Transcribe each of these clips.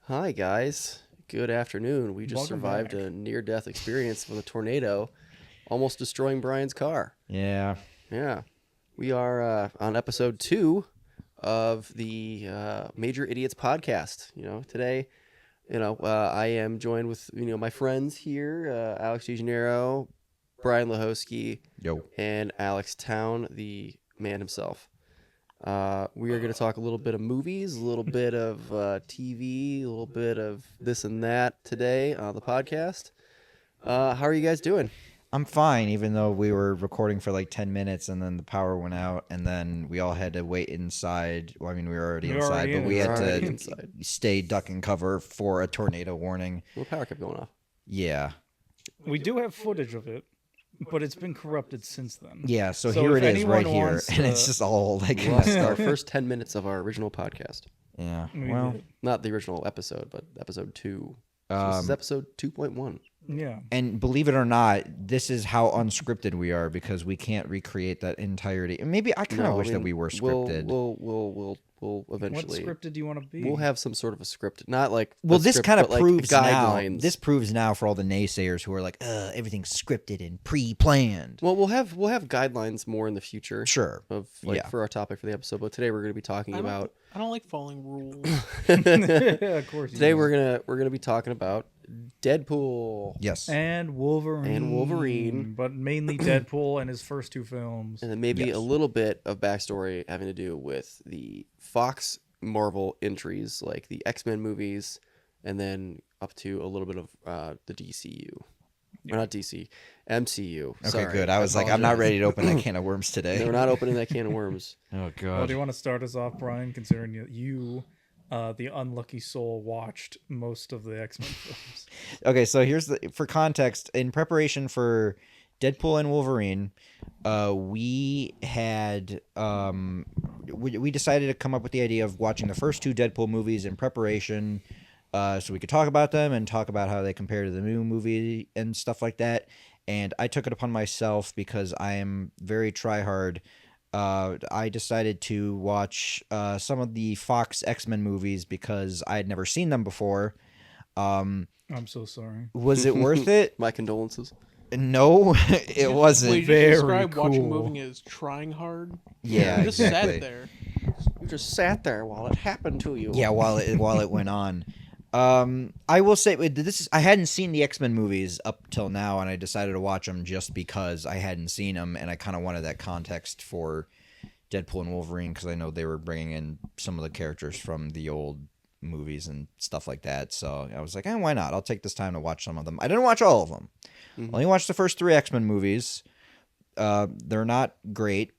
Hi, guys. Good afternoon. We just Welcome survived back. a near-death experience with a tornado, almost destroying Brian's car. Yeah. Yeah. We are on episode 2 of the Major Idiots podcast. Today, I am joined with, my friends here, Alex DeGenero, Brian Lahosky, Yo. and Alex Town, the man himself. We are going to talk a little bit of movies, a little bit of TV, a little bit of this and that today on the podcast. How are you guys doing? I'm fine, even though we were recording for like 10 minutes and then the power went out and then we all had to wait inside. Well, I mean, we were already inside, but we had to inside. stay duck and cover for a tornado warning. Well, the power kept going off. Yeah. We do have footage of it, but it's been corrupted since then. Yeah, so So here if it is right anyone here. wants And it's to- just all like We messed lost our up. first 10 minutes of our original podcast. Yeah. We Well, did. Not the original episode, but episode 2. So this is episode 2.1. Yeah. and believe it or not, this is how unscripted we are because we can't recreate that entirety. And maybe I kind of wish that we were scripted. We'll What eventually. scripted do you want to be? We'll have some sort of a script, not like Well, a this script, kind of but, like, proves now. guidelines. This proves now for all the naysayers who are like, everything's scripted and pre-planned. Well, we'll have guidelines more in the future. Sure. Of Yeah. for our topic for the episode, but today we're going to be talking about. I don't like following rules. Of course. you Today do. we're gonna be talking about Deadpool, Yes. and Wolverine. But mainly Deadpool and his first two films. and then maybe Yes. a little bit of backstory having to do with the Fox Marvel entries, like the X-Men movies, and then up to a little bit of the DCU. Or not DC, MCU. Okay, Sorry. good. I was like, I'm not apologize. ready to open that can of worms today. We're not opening that can of worms. Oh, Well, God. do you want to start us off, Brian, considering that you, the unlucky soul, watched most of the X-Men films? Okay, so here's for context. In preparation for Deadpool and Wolverine, we had we decided to come up with the idea of watching the first two Deadpool movies in preparation, so we could talk about them and talk about how they compare to the new movie and stuff like that. And I took it upon myself because I am very try-hard. I decided to watch some of the Fox X-Men movies because I had never seen them before. I'm so sorry. Was it worth it? My condolences. No, it wasn't. Wait, you Very just described watching cool. moving as trying hard? Yeah, You just exactly. sat there. You just sat there while it happened to you. Yeah, while it went on. I will say I hadn't seen the X-Men movies up till now, and I decided to watch them just because I hadn't seen them, and I kind of wanted that context for Deadpool and Wolverine because I know they were bringing in some of the characters from the old movies and stuff like that. So I was like, why not? I'll take this time to watch some of them. I didn't watch all of them. Mhm. Only watched the first 3 X-Men movies. They're not great.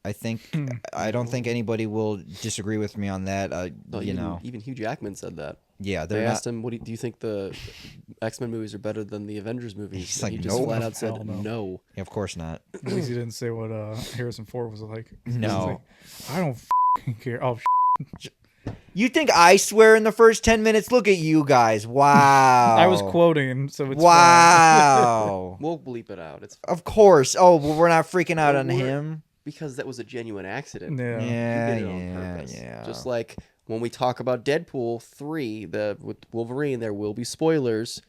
I don't think anybody will disagree with me on that. Well, even Hugh Jackman said that. Yeah, They they're not. asked him, "Do you think the X-Men movies are better than the Avengers movies?" He's And like, he just "No." flat out Hell said, no. "No." Yeah, of course not. At least he didn't say what Harrison Ford was like. No. I don't care. Oh, You think I swear in the first 10 minutes? Look at you guys. Wow. I was quoting him, so it's fine. Wow. We'll bleep it out. It's Of course. Oh, well, we're not freaking out Well, on we're- him. because that was a genuine accident. Yeah. Yeah, He did it on yeah, purpose. yeah. Just like when we talk about Deadpool 3, with Wolverine, there will be spoilers.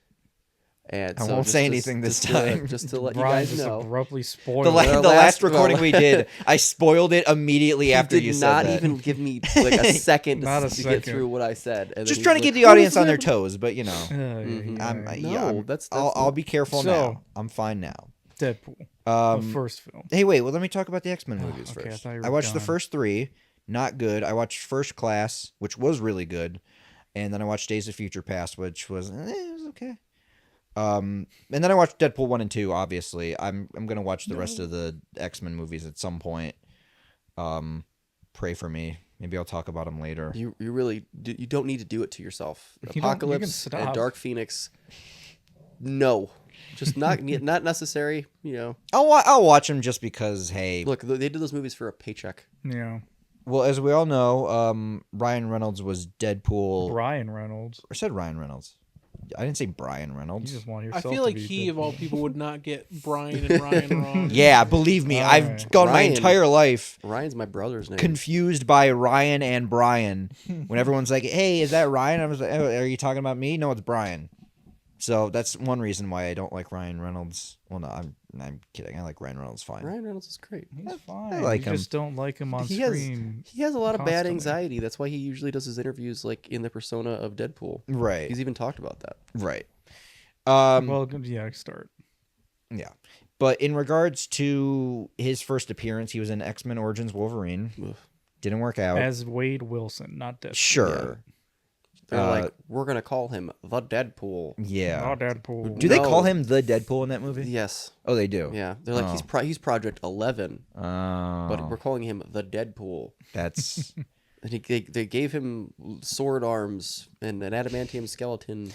And I so won't just say to- anything this just time. just to let you Brian guys just know. abruptly spoiled The, it. Our the last last- recording we did, I spoiled it immediately He after did you not said that. even give me like a second Not a to get second. through what I said. And Just then trying to he's keep like, the "What audience is on their that?" toes, but you know. Mhm. Yeah. I'll be careful So- now. I'm fine now. Deadpool, the Um, first film. Hey, wait. Well, let me talk about the X-Men movies okay, I first. thought you I were watched the done. first 3, not good. I watched First Class, which was really good, and then I watched Days of Future Past, which was it was okay. And then I watched Deadpool 1 and 2. Obviously, I'm gonna watch the rest of the X-Men movies at some point. Pray for me. Maybe I'll talk about them later. You really you don't need to do it to yourself. You can Apocalypse and stop. Dark Phoenix. No, just not not necessary. I'll watch them just because. Hey, Look, they did those movies for a paycheck. Yeah. well, as we all know, Ryan Reynolds was Deadpool. Ryan Reynolds. I said Ryan Reynolds. I didn't say Brian You Reynolds. just want I yourself feel to like be he, of Deadpool. all people, would not get Brian and Ryan wrong. Yeah, believe me, I've Alright. gone my Ryan. entire life Ryan's my brother's name. confused by Ryan and Brian. When everyone's like, "Hey, is that Ryan?" I was like, oh, "Are you talking about me?" No, it's Brian. So that's one reason why I don't like Ryan Reynolds. Well, no, I'm kidding. I like Ryan Reynolds fine. Ryan Reynolds is great. He's fine. like you him. just don't like him on He screen. has a lot of bad constantly. anxiety. That's why he usually does his interviews like in the persona of Deadpool. Right. He's even talked about that. Right. Well, yeah, start. Yeah. But in regards to his first appearance, he was in X-Men Origins Wolverine. Ugh. Didn't work out. As Wade Wilson, not Deadpool. Sure. They're like, we're gonna call him the Deadpool. Yeah. Not Deadpool. Do they No. call him the Deadpool in that movie? Yes. Oh, they do. Yeah. They're like he's Project 11, Oh. but we're calling him the Deadpool. That's And they gave him sword arms and an adamantium skeleton.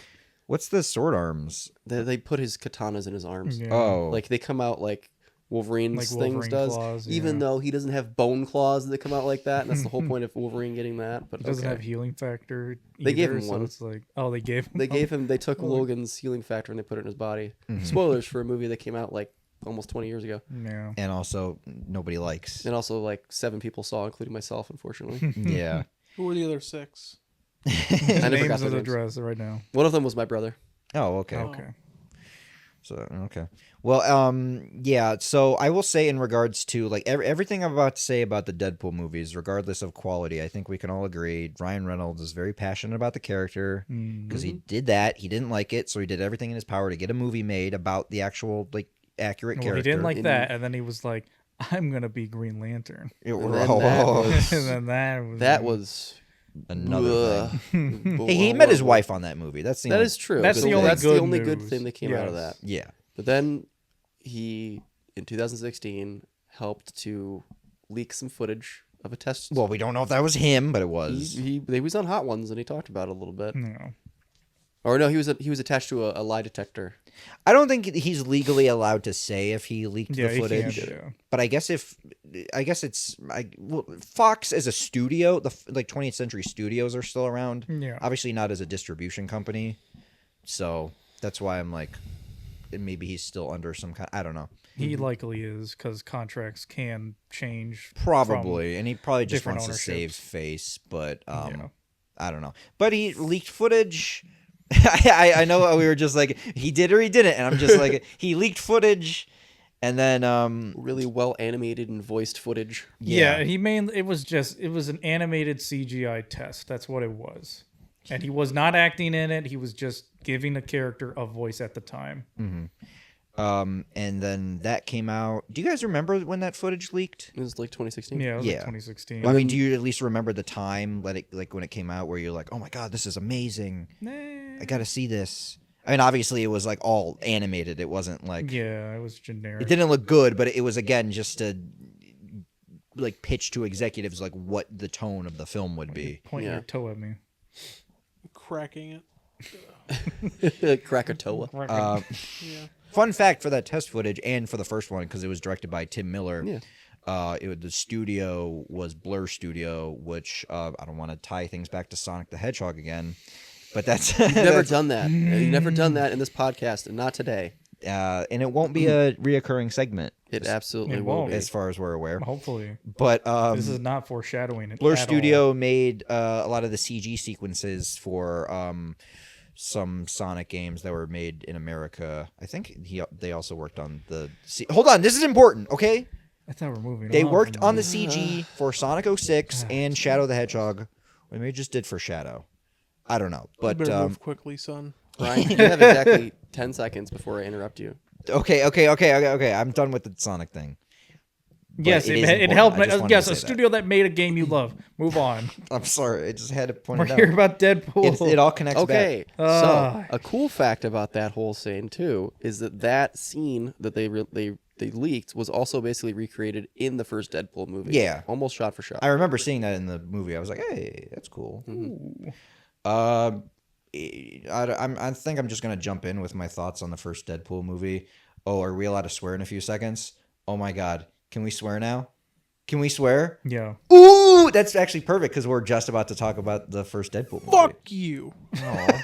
what's the sword arms? They put his katanas in his arms. Yeah. Oh, Like they come out like Wolverine's Like things Wolverine does, claws, even yeah. though he doesn't have bone claws that come out like that. And that's the whole point of Wolverine getting that. But He doesn't okay. have healing factor. They gave either, him so one. It's like, oh, they gave him. They took Oh. Logan's healing factor and they put it in his body. Mm-hmm. Spoilers for a movie that came out like almost 20 years ago, Yeah. and also nobody likes. and also like 7 people saw, including myself, unfortunately. Yeah. Who were the other 6? I never got Names their of the names. dress right now. One of them was my brother. Oh, okay. Okay. So okay. Well, yeah. So I will say, in regards to like everything I'm about to say about the Deadpool movies, regardless of quality, I think we can all agree Ryan Reynolds is very passionate about the character because he did that. He didn't like it, so he did everything in his power to get a movie made about the actual like accurate Well, character. he didn't like that, and then he was like, "I'm gonna be Green Lantern," And then that was- and then That was another thing. thing. Hey, he met his wife on that movie. That's the That only, is true. That's but the only that's good the only good news. thing that came out of that. Yes. yeah. But then he, in 2016, helped to leak some footage of a test. Well, we don't know if that was him, but it was. he was on Hot Ones and he talked about it a little bit. No. Or no, he was attached to a lie detector. I don't think he's legally allowed to say if he leaked Yeah, the he footage. can't, yeah. But I guess well, Fox as a studio, like 20th Century Studios are still around. Yeah. Obviously not as a distribution company. So that's why I'm like, maybe he's still under some kind. I don't know. He likely is because contracts can change. Probably, and he probably just different wants to save ownerships. face. But Yeah. I don't know. But he leaked footage. I know we were just like he did or he didn't, and I'm just like he leaked footage, and then Really well animated and voiced footage. Yeah, it was an animated CGI test. That's what it was. And he was not acting in it. He was just giving the character a voice at the time. and then that came out. Do you guys remember when that footage leaked? It was like 2016. Yeah, it was Yeah. like 2016. I mean, do you at least remember the time like when it came out where you're like, oh my god, this is amazing. I gotta see this. I mean, obviously it was like all animated. It wasn't like Yeah, it was generic. it didn't look good, but it was again just to like pitch to executives like what the tone of the film would be. Point Yeah. your toe at me. Cracking it. Krakatoa. Yeah. Fun fact for that test footage and for the first one because it was directed by Tim Miller. Yeah. The studio was Blur Studio, which I don't want to tie things back to Sonic the Hedgehog again, but that's You've never done that. You've never done that in this podcast, and not today. and it won't be a reoccurring segment It absolutely It will won't. be. as far as we're aware. Hopefully. But This is not foreshadowing it. Blur at Studio all. made a lot of the CG sequences for some Sonic games that were made in America. I think they also worked on the. Hold on, this is important. Okay, I thought we're moving. they on worked from on the this. CG for Sonic 06 and Shadow the Hedgehog. Or maybe just did for Shadow. I don't know, You but better move quickly, son. Ryan, you have exactly 10 seconds before I interrupt you. okay. I'm done with the Sonic thing. Yes, it it, is it important. helped. I just wanted Yes, to a say that. studio that made a game you love. Move on. I'm sorry, I just had to point We're it out. here about Deadpool. It all connects Okay, back. so a cool fact about that whole scene too is that scene that they leaked was also basically recreated in the first Deadpool movie. Yeah. almost shot for shot. I remember seeing that in the movie. I was like, hey, that's cool. I think I'm just gonna jump in with my thoughts on the first Deadpool movie. Oh, are we allowed to swear in a few seconds? Oh my God, can we swear now? Can we swear? Yeah. Ooh, that's actually perfect because we're just about to talk about the first Deadpool movie. Fuck you.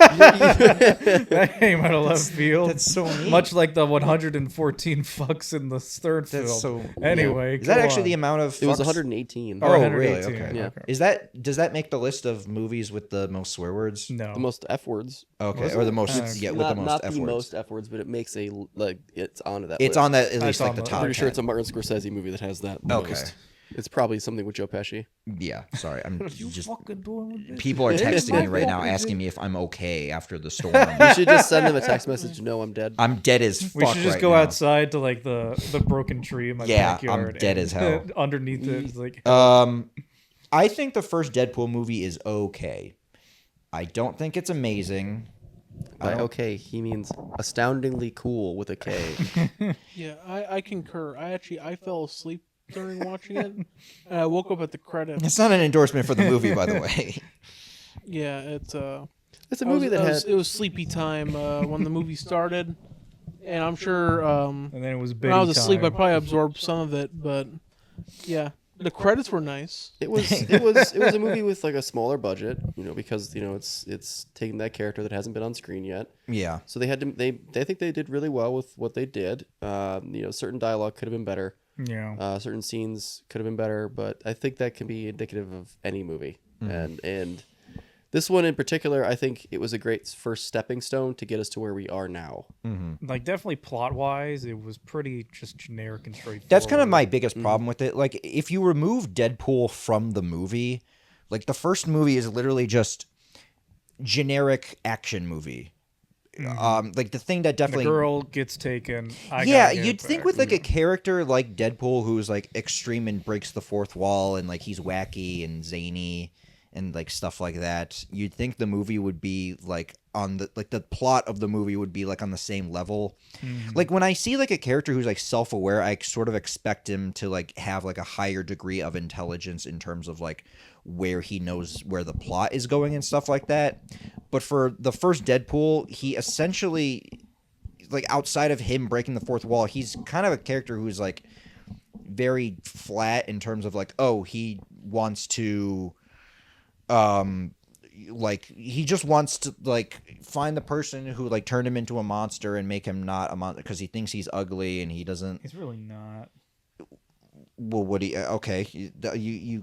That came out of left field. That's so mean. Much like the 114 fucks in the third film. That's so. Anyway, Is that go actually on. the amount of? It was fucks? 118. Or Oh, 118, really? Okay. Yeah. Does that make the list of movies with the most swear words? No. The most F words. Okay, Was or it? the most It's with not the most not F the words. most F words, but it makes it's onto that. It's list. on that at least It's like on the the- top. I'm pretty sure 10. it's a Martin Scorsese movie that has that. Okay. Most. It's probably something with Joe Pesci. Yeah, sorry, I'm You just. fucking doing with this? People are It is texting my me right now fault. asking me if I'm okay after the storm. You should just send them a text message. No, I'm dead. I'm dead as fuck. We should just right go now. outside to like the broken tree in my Yeah, I'm backyard. dead and as hell. Underneath it, it's like I think the first Deadpool movie is okay. I don't think it's amazing. By okay, he means astoundingly cool with a K. Yeah, I concur. I fell asleep during watching it, and I woke up at the credits. It's not an endorsement for the movie, by the way. Yeah, it's It's a movie that had. it was sleepy time when the movie started, and I'm sure and then it was when I was asleep, I time. probably absorbed some of it. But yeah, the credits were nice. It was a movie with like a smaller budget, because it's taking that character that hasn't been on screen yet. Yeah. So they had to they think they did really well with what they did. Certain dialogue could have been better. Yeah. Certain scenes could have been better, but I think that can be indicative of any movie. And this one in particular, I think it was a great first stepping stone to get us to where we are now. Like definitely plot wise, it was pretty just generic and straightforward. That's kind of my biggest problem with it. Like, if you remove Deadpool from the movie, like, the first movie is literally just generic action movie. Like, the thing that the definitely... girl gets taken. Yeah, you'd think with, like, a character like Deadpool who's, like, extreme and breaks the fourth wall and, like, he's wacky and zany and, like, stuff like that, you'd think the movie would be, like, on the... Like, the plot of the movie would be, like, on the same level. Like, when I see, like, a character who's, like, self-aware, I sort of expect him to, like, have, like, a higher degree of intelligence in terms of, like, where he knows where the plot is going and stuff like that. But for the first Deadpool, he essentially, like, outside of him breaking the fourth wall, he's kind of a character who's, like, very flat in terms of, like, oh, he wants to, like, he just wants to, like, find the person who, like, turned him into a monster and make him not a monster because he thinks he's ugly and he doesn't. He's really not. Well, what do you? Okay, you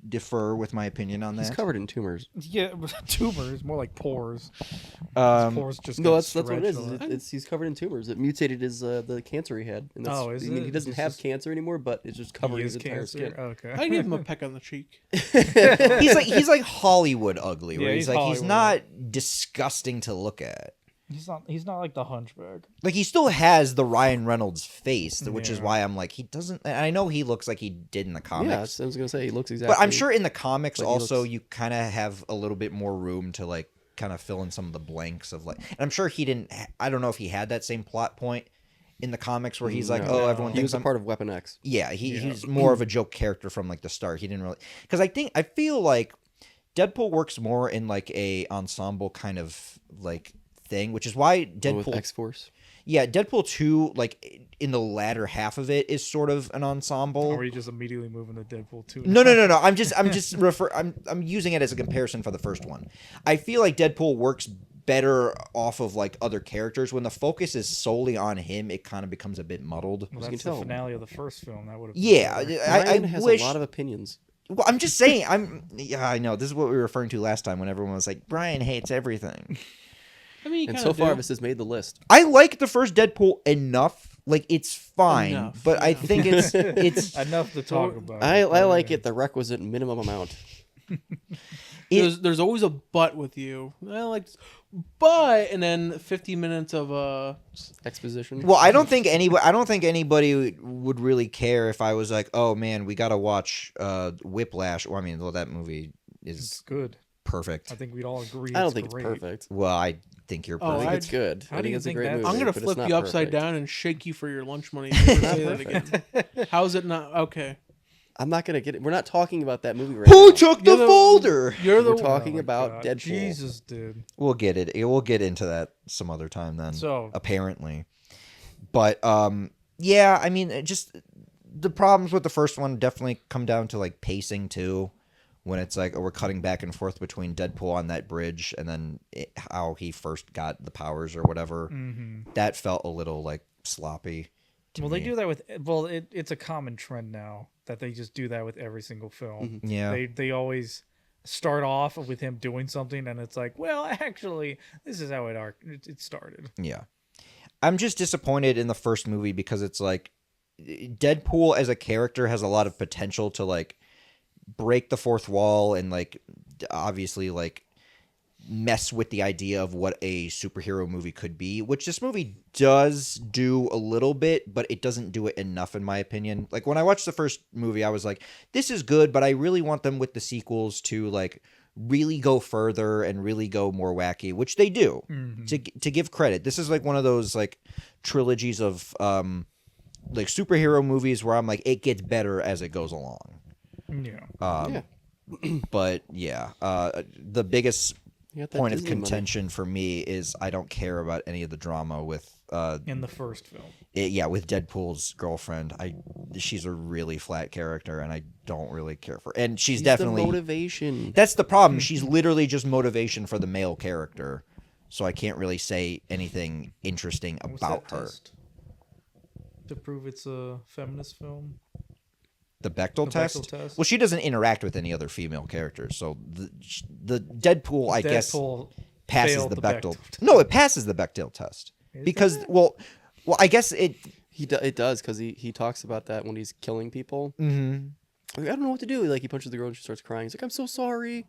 differ with my opinion on that. He's covered in tumors. Yeah, tumors, more like pores. His Um, pores just No, got that's what it is. stretched a lot. He's covered in tumors. It mutated his the cancer he had. And that's, Oh, is I mean, it? he doesn't It's have just- cancer anymore, but it's just covering He his is entire cancer. skin. Okay. I gave him a peck on the cheek. he's like Hollywood ugly, where Yeah, he's he's like he's Hollywood. not disgusting to look at. He's not like the Hunchback. Like, he still has the Ryan Reynolds face, which is Yeah. why I'm like, he doesn't. And I know he looks like he did in the comics, Yeah, I was gonna say he looks exactly. but I'm sure in the comics like he also looks- you kind of have a little bit more room to, like, kind of fill in some of the blanks of, like. And I'm sure he didn't. I don't know if he had that same plot point in the comics where he's like, No. oh, everyone He thinks was a I'm. part of Weapon X. Yeah, he's more of a joke character from, like, the start. He didn't really, because I feel like Deadpool works more in, like, a ensemble kind of, like, thing, which is why With Deadpool X-Force. Yeah, Deadpool 2, like, in the latter half of it is sort of an ensemble. Or are you just immediately moving to Deadpool 2? No. I'm using it as a comparison for the first one. I feel like Deadpool works better off of, like, other characters. When the focus is solely on him, it kind of becomes a bit muddled. Well, can that's the tell. finale of the first film. That would have. Yeah, Ryan I has wish. a lot of opinions. Well, I'm just saying. I know. This is what we were referring to last time when everyone was like, Brian hates everything. I mean, you And kinda so far, do. this has made the list. I like the first Deadpool enough. Like, it's fine, Enough, but I yeah. think it's enough to talk about. I like it the requisite minimum amount. There's always a but with you. I like, but and then 50 minutes of Exposition. Well, I don't think anybody would really care if I was like, "Oh man, we gotta watch Whiplash." Well, I mean, well, that movie It's is good. perfect. I think we'd all agree. I don't think great. it's perfect. Well, I think you're Oh, I think perfect. it's good. How I do think you it's a think great that's- movie. I'm gonna but it's flip not you upside perfect. down and shake you for your lunch money. If you ever say that again. How's it not okay? I'm not gonna get it. We're not talking about that movie right Who now. took the You're the- folder? You're the We're talking my about God. Deadpool. Jesus, dude. We'll get it. We'll get into that some other time then. So- apparently, but yeah, I mean, just the problems with the first one definitely come down to like pacing too, when it's like, oh, we're cutting back and forth between Deadpool on that bridge and then how he first got the powers or whatever. That felt a little like sloppy. Well, they do that with it's a common trend now that they just do that with every single film. Yeah. They always start off with him doing something, and it's like, well, actually, this is how it started. Yeah. I'm just disappointed in the first movie because it's like Deadpool as a character has a lot of potential to like break the fourth wall and like obviously like mess with the idea of what a superhero movie could be, which this movie does do a little bit, but it doesn't do it enough in my opinion. Like when I watched the first movie, I was like, this is good, but I really want them with the sequels to like really go further and really go more wacky, which they do. To give credit, this is like one of those like trilogies of like superhero movies where I'm like, it gets better as it goes along. Yeah. But yeah, the biggest You got that point of Disney money. contention for me is I don't care about any of the drama with In the first film. with Deadpool's girlfriend. She's a really flat character and I don't really care for, and she's the definitely motivation. that's the problem. She's literally just motivation for the male character, so I can't really say anything interesting What's about that her. test? To prove it's a feminist film? The Bechdel The test? Bechdel test? Well, she doesn't interact with any other female characters, so the Deadpool, I guess, Deadpool passes failed the the Bechdel. Bechdel No, it passes the Bechdel test because well, I guess it. It does because he talks about that when he's killing people. Like, I don't know what to do. Like he punches the girl and she starts crying. He's like, I'm so sorry.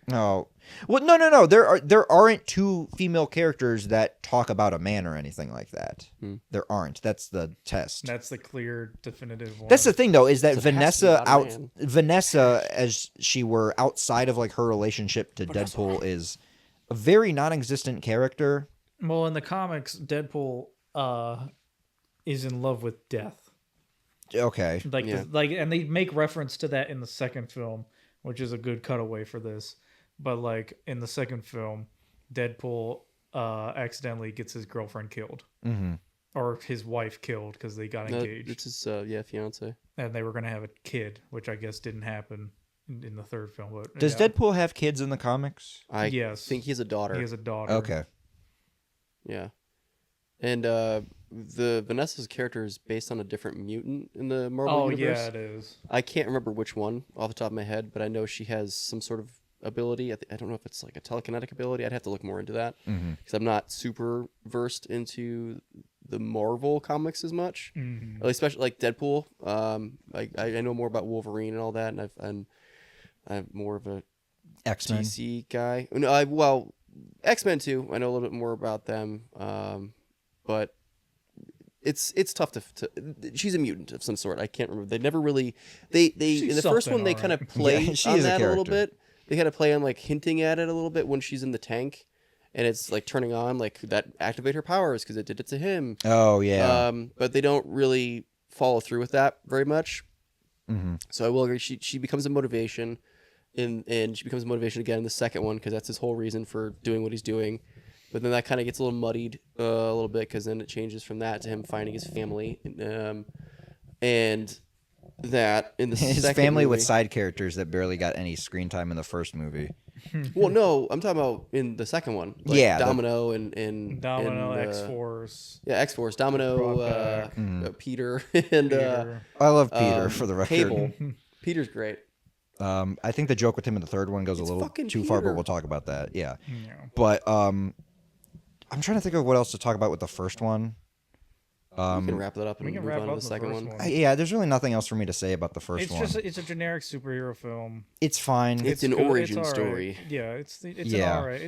No, well, no. There aren't two female characters that talk about a man or anything like that. There aren't. That's the test. That's the clear, definitive one. That's the thing, though, is that So it has to be Vanessa about a man. Vanessa, as she were outside of like her relationship to Deadpool, is a very non-existent character. Well, in the comics, Deadpool is in love with death. Okay, Like, Yeah. and they make reference to that in the second film, which is a good cutaway for this. But like in the second film, Deadpool accidentally gets his girlfriend killed, or his wife killed because they got engaged, It's his fiance. and they were gonna have a kid, which I guess didn't happen in the third film. But does yeah, Deadpool have kids in the comics? I Yes. think he has a daughter. he has a daughter. Okay, Yeah. And the Vanessa's character is based on a different mutant in the Marvel Oh universe. yeah, it is. I can't remember which one off the top of my head, but I know she has some sort of ability. I don't know if it's like a telekinetic ability. I'd have to look more into that because I'm not super versed into the Marvel comics as much. Especially like Deadpool. I know more about Wolverine and all that, and I'm more of a X-Men. DC guy. No, X-Men too. I know a little bit more about them, but it's tough to. She's a mutant of some sort. I can't remember. They never really. They in the first one they kind of play Yeah, she on is a that a little character. bit. They kind of play on like hinting at it a little bit when she's in the tank, and it's like turning on like that activate her powers because it did it to him. Oh yeah. But they don't really follow through with that very much. So I will agree. She becomes a motivation, and she becomes a motivation again in the second one because that's his whole reason for doing what he's doing. But then that kind of gets a little muddied a little bit because then it changes from that to him finding his family, and that in the His second family movie, with side characters that barely got any screen time in the first movie. Well, no, I'm talking about in the second one. Like Yeah, Domino and Domino, and, X Force, Yeah, X Force, Domino, Brockback. Peter, and Peter. I love Peter for the record. Cable. Peter's great. I think the joke with him in the third one goes a little fucking too far, but Peter. we'll talk about that. Yeah. Yeah. But I'm trying to think of what else to talk about with the first one. We can wrap that up and we can move wrap on to up the the second first one. one. Yeah, there's really nothing else for me to say about the first It's one. it's a generic superhero film. It's fine. It's an good, origin all right. story. Yeah, it's Yeah. an alright.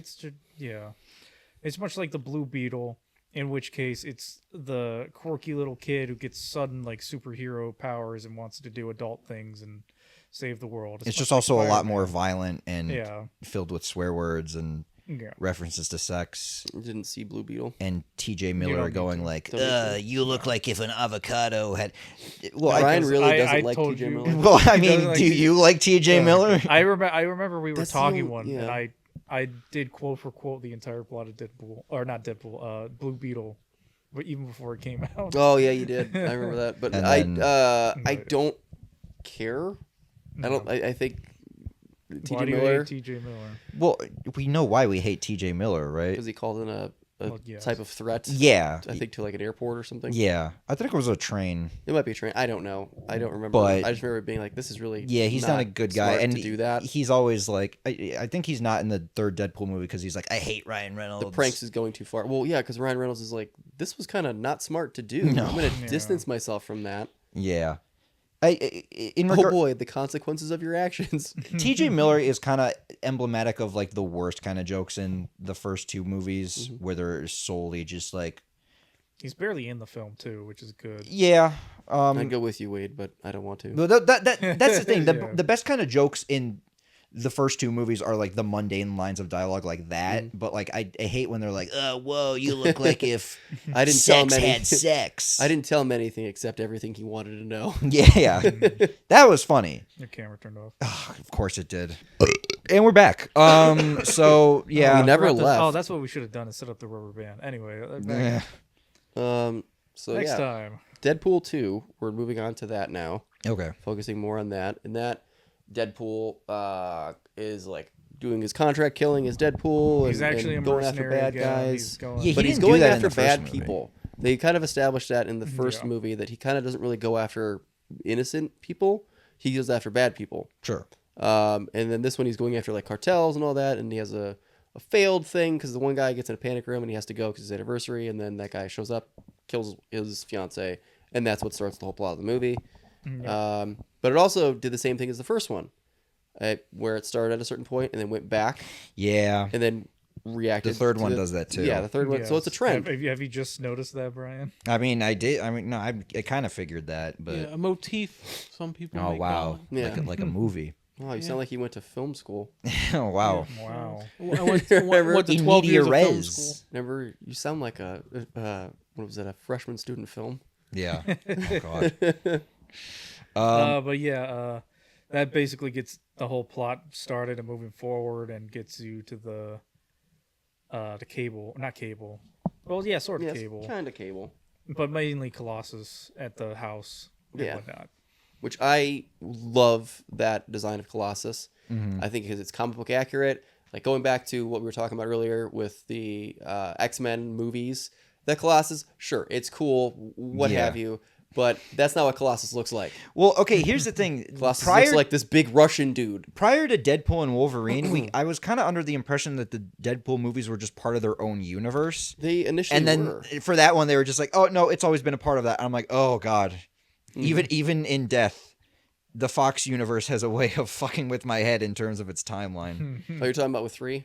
It's much like the Blue Beetle, in which case it's the quirky little kid who gets sudden like superhero powers and wants to do adult things and save the world. It's much just like also a lot Spider-Man. more violent and Yeah. filled with swear words and Yeah. references to sex. Didn't see Blue Beetle. And T.J. don't Miller need going to. like, Don't need to. "You look like if an avocado had." Well, Ryan because really I doesn't like told TJ you- Miller. well, I He mean, doesn't like do T- you like T.J. Miller? I remember we were That's the talking only- one, yeah. and I did quote for quote the entire plot of Deadpool, or not Deadpool, Blue Beetle but even before it came out. Oh yeah, you did. I remember that. But And I then- I don't care. I don't. No. I think Why T.J. do you Miller, hate T.J. Miller? Well, we know why we hate T.J. Miller, right? because he called in a Well, yes. type of threat. Yeah. I think to like an airport or something. Yeah. I think it was a train. It might be a train. I don't know. I don't remember. But- I just remember it being like, this is really Yeah, he's not a good guy, smart and to do that. he's always like, I think he's not in the third Deadpool movie because he's like, I hate Ryan Reynolds. The pranks is going too far. Well, yeah, because Ryan Reynolds is like, this was kind of not smart to do. No. I'm going to Yeah. distance myself from that. Yeah. In Oh regard, boy, the consequences of your actions. T.J. Miller is kind of emblematic of like the worst kind of jokes in the first two movies, Mm-hmm. where they're solely just like, He's barely in the film too, which is good. yeah. I'd go with you, Wade, but I don't want to. But that's the thing. Yeah. The best kind of jokes in the first two movies are like the mundane lines of dialogue like that. Mm-hmm. But like I hate when they're like, whoa, you look like if I didn't tell him sex had anything. sex. I didn't tell him anything except everything he wanted to know. Yeah, that was funny. Your camera turned off. Of course it did. And we're back. So yeah, We never Forgot to- left. Oh, that's what we should have done is set up the rubber band. Anyway, Yeah. So next yeah, time. Deadpool 2. We're moving on to that now, Okay. focusing more on that. And that Deadpool is like doing his contract killing as Deadpool. He's and, actually and a going after mercenary bad again. guys. He's going, Yeah, he But he's didn't do going that in after the first bad movie. people. They kind of established that in the first Yeah. movie that he kind of doesn't really go after innocent people. He goes after bad people. Sure. And then this one he's going after like cartels and all that, and he has a failed thing because the one guy gets in a panic room and he has to go because it's his anniversary, and then that guy shows up, kills his fiance, and that's what starts the whole plot of the movie. But it also did the same thing as the first one, where it started at a certain point and then went back Yeah. and then reacted. The third to one does that too. Yeah, the third one. So it's a Yes. trend. Have you just noticed that, Brian? I mean, I did. I mean, no, I kind of figured that, but Yeah, a motif. Some people. oh may wow, call it. Yeah. like a movie. Oh, you sound like you went to film school. Oh wow. Wow. I went to 12 years of film school. Remember, you sound like a what was it? A freshman student film. Yeah. Oh, God. But yeah, that basically gets the whole plot started and moving forward, and gets you to the cable, not cable. Well, yeah, sort of Yes, cable, kind of cable. but mainly Colossus at the house and Yeah. whatnot. Which I love that design of Colossus. I think because it's comic book accurate. Like going back to what we were talking about earlier with the X-Men movies, that Colossus, sure, it's cool, what Yeah. have you, but that's not what Colossus looks like. Well, okay. Here's the thing. Colossus prior looks like this big Russian dude. prior to Deadpool and Wolverine, I was kind of under the impression that the Deadpool movies were just part of their own universe. They initially And then were. for that one, they were just like, "Oh no, it's always been a part of that." And I'm like, "Oh God." Mm-hmm. Even in death, the Fox universe has a way of fucking with my head in terms of its timeline. Oh, you're talking about with 3?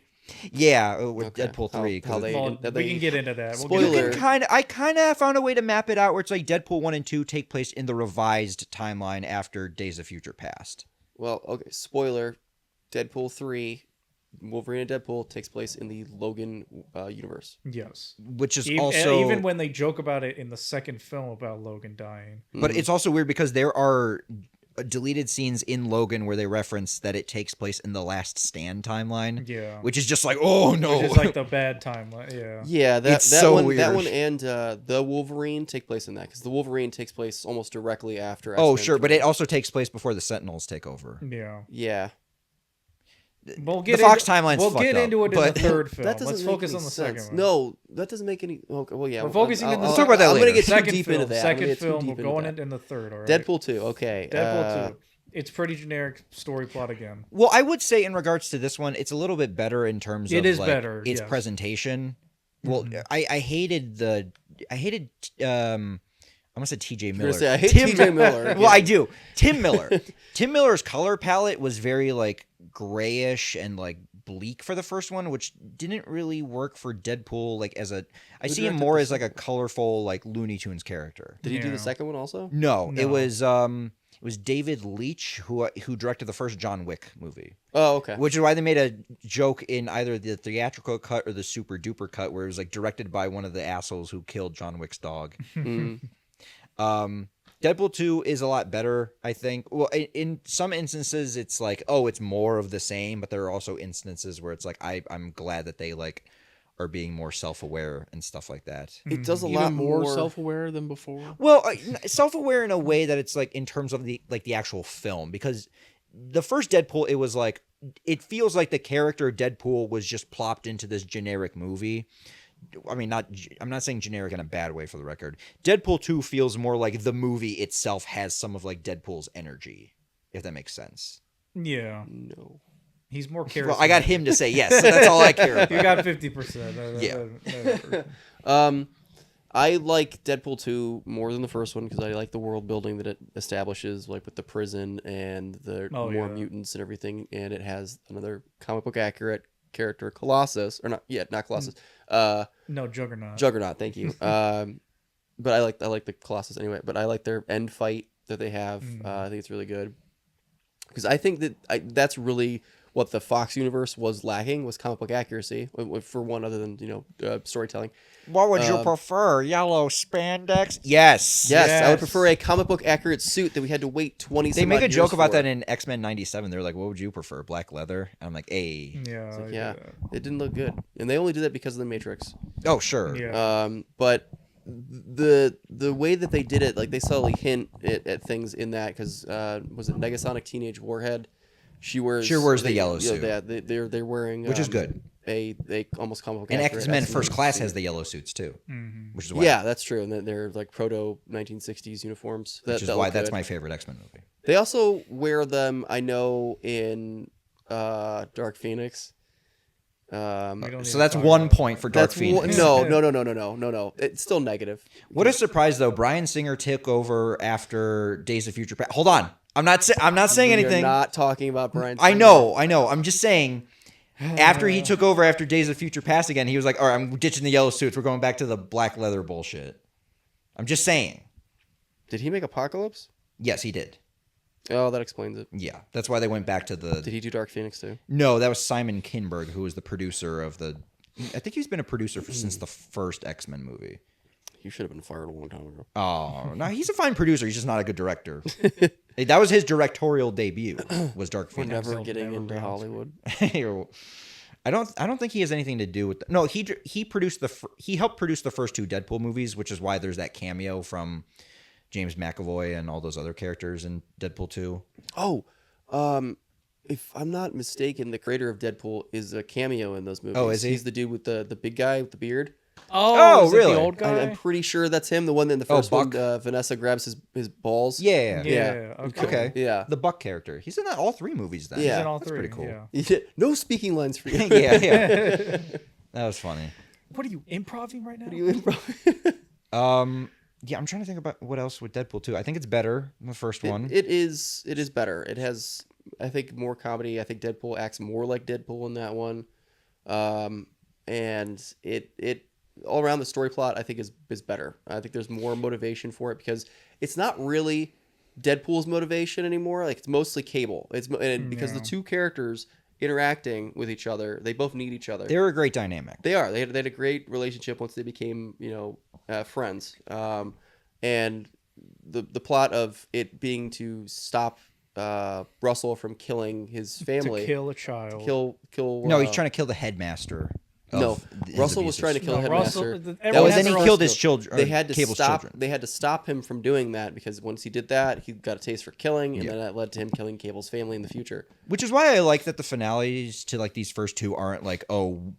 Yeah, with Okay. Deadpool How- 3. 'cause how it's- they- Well, that we they- can get into that. We'll Spoiler. get You into can I kind of found a way to map it out where it's like Deadpool 1 and 2 take place in the revised timeline after Days of Future Past. Well, okay, spoiler. Deadpool 3, Wolverine and Deadpool takes place in the Logan universe. Yes. Which is Even, also even when they joke about it in the second film about Logan dying. but it's also weird because there are deleted scenes in Logan where they reference that it takes place in the Last Stand timeline. Yeah. Which is just like, oh no. Which is like the bad timeline. Yeah. Yeah, that It's that so one, weird. that one, and the Wolverine take place in that because the Wolverine takes place almost directly after. Oh, X-Men sure, but 3. it also takes place before the Sentinels take over. Yeah. Yeah, We'll get Fox into, timeline's We'll fucked get up, into it in but- the third film. that doesn't Let's make focus any on the sense. second one. No, that doesn't make any. Okay, well, yeah, We're focusing in the- Let's talk about that I'm later. gonna get second too deep film, into that. I'm gonna Second get too film. deep We're into going that. in the third. All right. Deadpool 2. Okay, Deadpool 2. It's pretty generic story plot again. Well, I would say in regards to this one, it's a little bit better in terms It of is like, better, its yes. presentation. Well, I hated I'm gonna say T.J. gonna Miller. say, I hate T.J. Miller, Well, I yeah. do. Tim Miller. Tim Miller's color palette was very like grayish and like bleak for the first one, which didn't really work for Deadpool. Like as a, I Who see him directed more the as like a colorful like Looney Tunes character. Did he do Yeah. the second one also? No, No. it was David Leitch who directed the first John Wick movie. Oh, okay. Which is why they made a joke in either the theatrical cut or the super duper cut where it was like directed by one of the assholes who killed John Wick's dog. Mm. Deadpool 2 is a lot better, I think. Well, in some instances it's like, oh, it's more of the same, but there are also instances where it's like I'm glad that they like are being more self-aware and stuff like that. It does a Even lot more more. self-aware than before. Well, self-aware in a way that it's like in terms of the actual film, because the first Deadpool, it was like it feels like the character Deadpool was just plopped into this generic movie. I mean, I'm not saying generic in a bad way for the record. Deadpool 2 feels more like the movie itself has some of like Deadpool's energy, if that makes sense. Yeah, No. he's more charismatic. Well, I got him to say yes, so that's all I care about. You got 50%. Yeah. I like Deadpool 2 more than the first one because I like the world building that it establishes, like with the prison and the more mutants and everything, and it has another comic book accurate character, Colossus, or not Colossus. No, Juggernaut. Juggernaut, thank you. But I like the Colossus anyway. But I like their end fight that they have. I think it's really good because I think that that's really what the Fox universe was lacking was comic book accuracy for one other than storytelling. What would you prefer? Yellow spandex? Yes. Yes, I would prefer a comic book accurate suit that we had to wait 20. They make a joke about that in X-Men 97. They're like, "What would you prefer, black leather?" And I'm like, "Hey." Yeah. Yeah, it didn't look good, and they only did that because of the Matrix. Oh, sure. Yeah. But the way that they did it, like they subtly hint at things in that because was it Negasonic Teenage Warhead? She wears the yellow suit. They're wearing, which is good. A almost comic book And accurate X-Men First Class suit. has the yellow suits too, which is why. Yeah, that's true, and they're like proto 1960s uniforms. Which is why that's my favorite X-Men movie. They also wear them, I know, in Dark Phoenix. So that's 1 point for Dark Phoenix. No. It's still negative. What a surprise, though! Bryan Singer took over after Days of Future Past. Hold on, I'm not saying anything. You're not talking about Bryan I Singer. know. I'm just saying. After he took over after Days of Future Past again, he was like, "All right, I'm ditching the yellow suits. We're going back to the black leather bullshit." I'm just saying. Did he make Apocalypse? Yes, he did. Oh, that explains it. Yeah, that's why they went back to the. Did he do Dark Phoenix too? No, that was Simon Kinberg, who was the producer of the. I think he's been a producer since the first X-Men movie. He should have been fired a long time ago. Oh, no, he's a fine producer. He's just not a good director. That was his directorial debut. Was Dark We're Phoenix. never getting into Hollywood. I don't think he has anything to do with. No, he produced he helped produce the first two Deadpool movies, which is why there's that cameo from James McAvoy and all those other characters in Deadpool 2. Oh, if I'm not mistaken, the creator of Deadpool is a cameo in those movies. Oh, is he? He's the dude with the big guy with the beard. Oh, is it really? the old guy? I'm pretty sure that's him. The one in the first one, Buck? Vanessa grabs his balls. Yeah. Yeah. Okay. Yeah. The Buck character. He's in all three movies then. Yeah. He's in all That's three. pretty cool. Yeah. No speaking lines for you. yeah. That was funny. What are you improving right now? What are you improv? Yeah, I'm trying to think about what else with Deadpool 2. I think it's better than the first one. It is better. It has, I think, more comedy. I think Deadpool acts more like Deadpool in that one. And it all around the story plot I think is better. I think there's more motivation for it because it's not really Deadpool's motivation anymore. Like it's mostly Cable. Because the two characters interacting with each other, they both need each other. They're a great dynamic. They are. They had a great relationship once they became, friends. And the plot of it being to stop Russell from killing his family, To kill a child. kill. No, he's trying to kill the headmaster. No, Russell was trying to kill the headmaster. Then he killed his children. They had to Cable's stop. children. They had to stop him from doing that because once he did that, he got a taste for killing, and then that led to him killing Cable's family in the future. Which is why I like that the finales to like these first two aren't like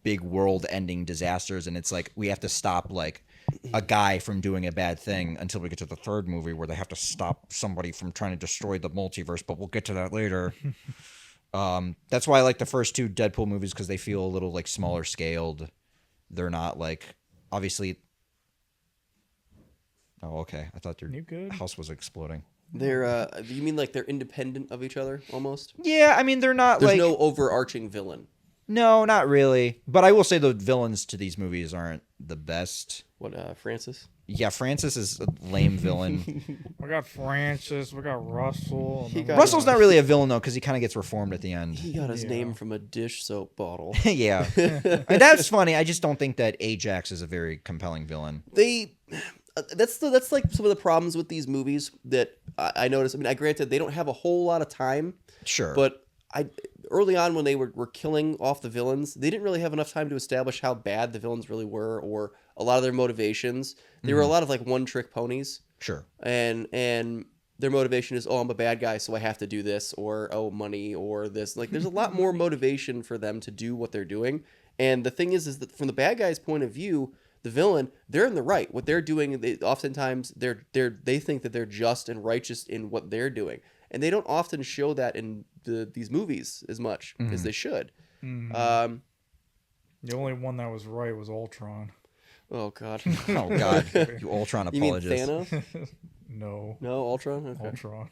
big world-ending disasters, and it's like we have to stop like a guy from doing a bad thing until we get to the third movie where they have to stop somebody from trying to destroy the multiverse. But we'll get to that later. That's why I like the first two Deadpool movies because they feel a little like smaller scaled. They're not like obviously. Oh, okay. I thought your house was exploding. They're you mean like they're independent of each other almost? Yeah, I mean they're not There's like no overarching villain. No, not really. But I will say the villains to these movies aren't the best. What, Francis? Yeah, Francis is a lame villain. We got Francis. We got Russell. Russell's not really a villain, though, because he kind of gets reformed at the end. He got his name from a dish soap bottle. Yeah. And that's funny. I just don't think that Ajax is a very compelling villain. That's like some of the problems with these movies that I noticed. I mean, granted, they don't have a whole lot of time. Sure. But early on when they were killing off the villains, they didn't really have enough time to establish how bad the villains really were or a lot of their motivations. They were a lot of like one-trick ponies. Sure. And their motivation is, oh, I'm a bad guy, so I have to do this, or oh, money, or this. Like, there's a lot more motivation for them to do what they're doing. And the thing is that from the bad guy's point of view, the villain, they're in the right. What they're doing, oftentimes they think that they're just and righteous in what they're doing, and they don't often show that in these movies as much as they should. The only one that was right was Ultron. Oh God. Oh God, you Ultron You mean apologist. Thanos? No. No, Ultron. Okay. Ultron.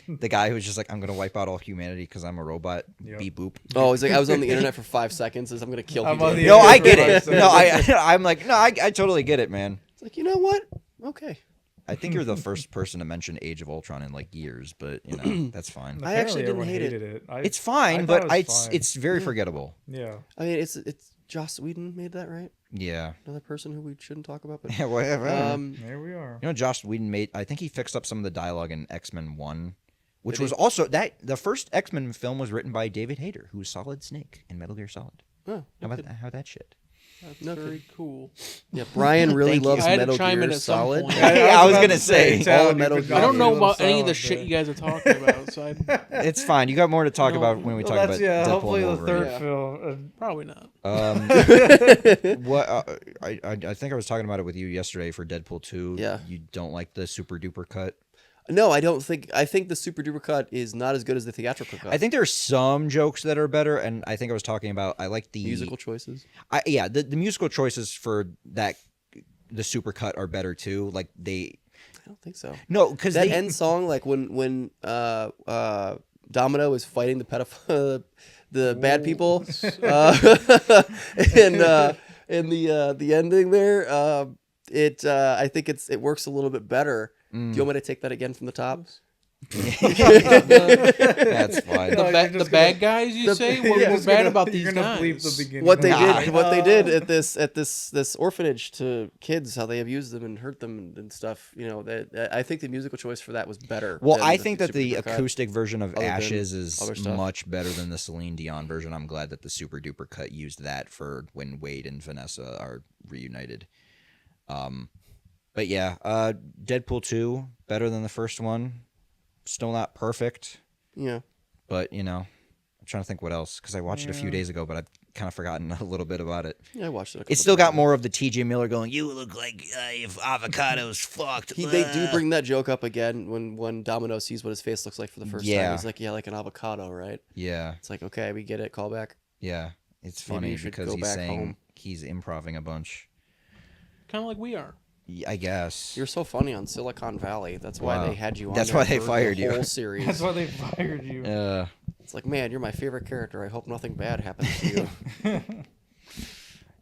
The guy who's just like, I'm gonna wipe out all humanity because I'm a robot. Yep. Beep boop. Oh, he's like, I was on the internet for 5 seconds. I'm gonna kill I'm people. on the No, I get internet it. for No, 5 seconds. I'm like, no, I totally get it, man. It's like, you know what? Okay. I think you're the first person to mention Age of Ultron in like years, but you know that's fine. I actually didn't Apparently hate it. everyone hated it. It's fine, I but thought it was fine. it's very forgettable. Yeah. I mean, it's Joss Whedon made that, right? Yeah. Another person who we shouldn't talk about, but Yeah, whatever. There we are. You know, Joss Whedon made. I think he fixed up some of the dialogue in X-Men 1, which Did was he? also the first X-Men film was written by David Hayter, who's Solid Snake in Metal Gear Solid. oh, How that shit? That's No very cool. yeah, Brian really Thank you. loves I had to Metal chime in Gear at some Solid. point. I was about gonna to say, Talon, all you Metal could Gear. I don't be know a little about any of the silent shit you guys are talking about, so It's fine. You got more to talk No. about when we Well, talk that's about Deadpool hopefully and the Wolverine. third Yeah. film. probably not. What I think I was talking about it with you yesterday for Deadpool 2. Yeah. You don't like the super duper cut. No, I don't think. I think the super duper cut is not as good as the theatrical cut. I think there are some jokes that are better, and I think I was talking about. I like the musical choices. the musical choices for that the super cut are better too. Like I don't think so. no, because That they end song, like when Domino is fighting the pedophile, the bad people, and the ending there, I think it works a little bit better. Do you want me to take that again from the top? that's fine. No, you're The just bad guys, you say? We're bad about these You're gonna guys. bleep the beginning. What they Nah. did, what they did at this orphanage to kids, how they abused them and hurt them and stuff. You know, that I think the musical choice for that was better. Well, than I think that Super the Duper cut. acoustic version of other than Ashes other is stuff. much better than the Celine Dion version. I'm glad that the super duper cut used that for when Wade and Vanessa are reunited. But yeah, Deadpool 2 better than the first one. Still not perfect, Yeah. but you know, I'm trying to think what else because I watched it a few days ago, but I've kind of forgotten a little bit about it. Yeah, I watched it. It's still got more of the T.J. Miller going, "You look like if avocado's fucked." They do bring that joke up again when Domino sees what his face looks like for the first time. Yeah. He's like, yeah, like an avocado, right? Yeah, It's like, okay, we get it. Call back. yeah. It's Maybe funny you should because go he's back saying home. he's improving a bunch. Kind of like we are. I guess. You're so funny on Silicon Valley. That's why Wow. they had you on. That's there why they for fired the you. whole series. That's why they fired you. It's like, man, you're my favorite character. I hope nothing bad happens to you.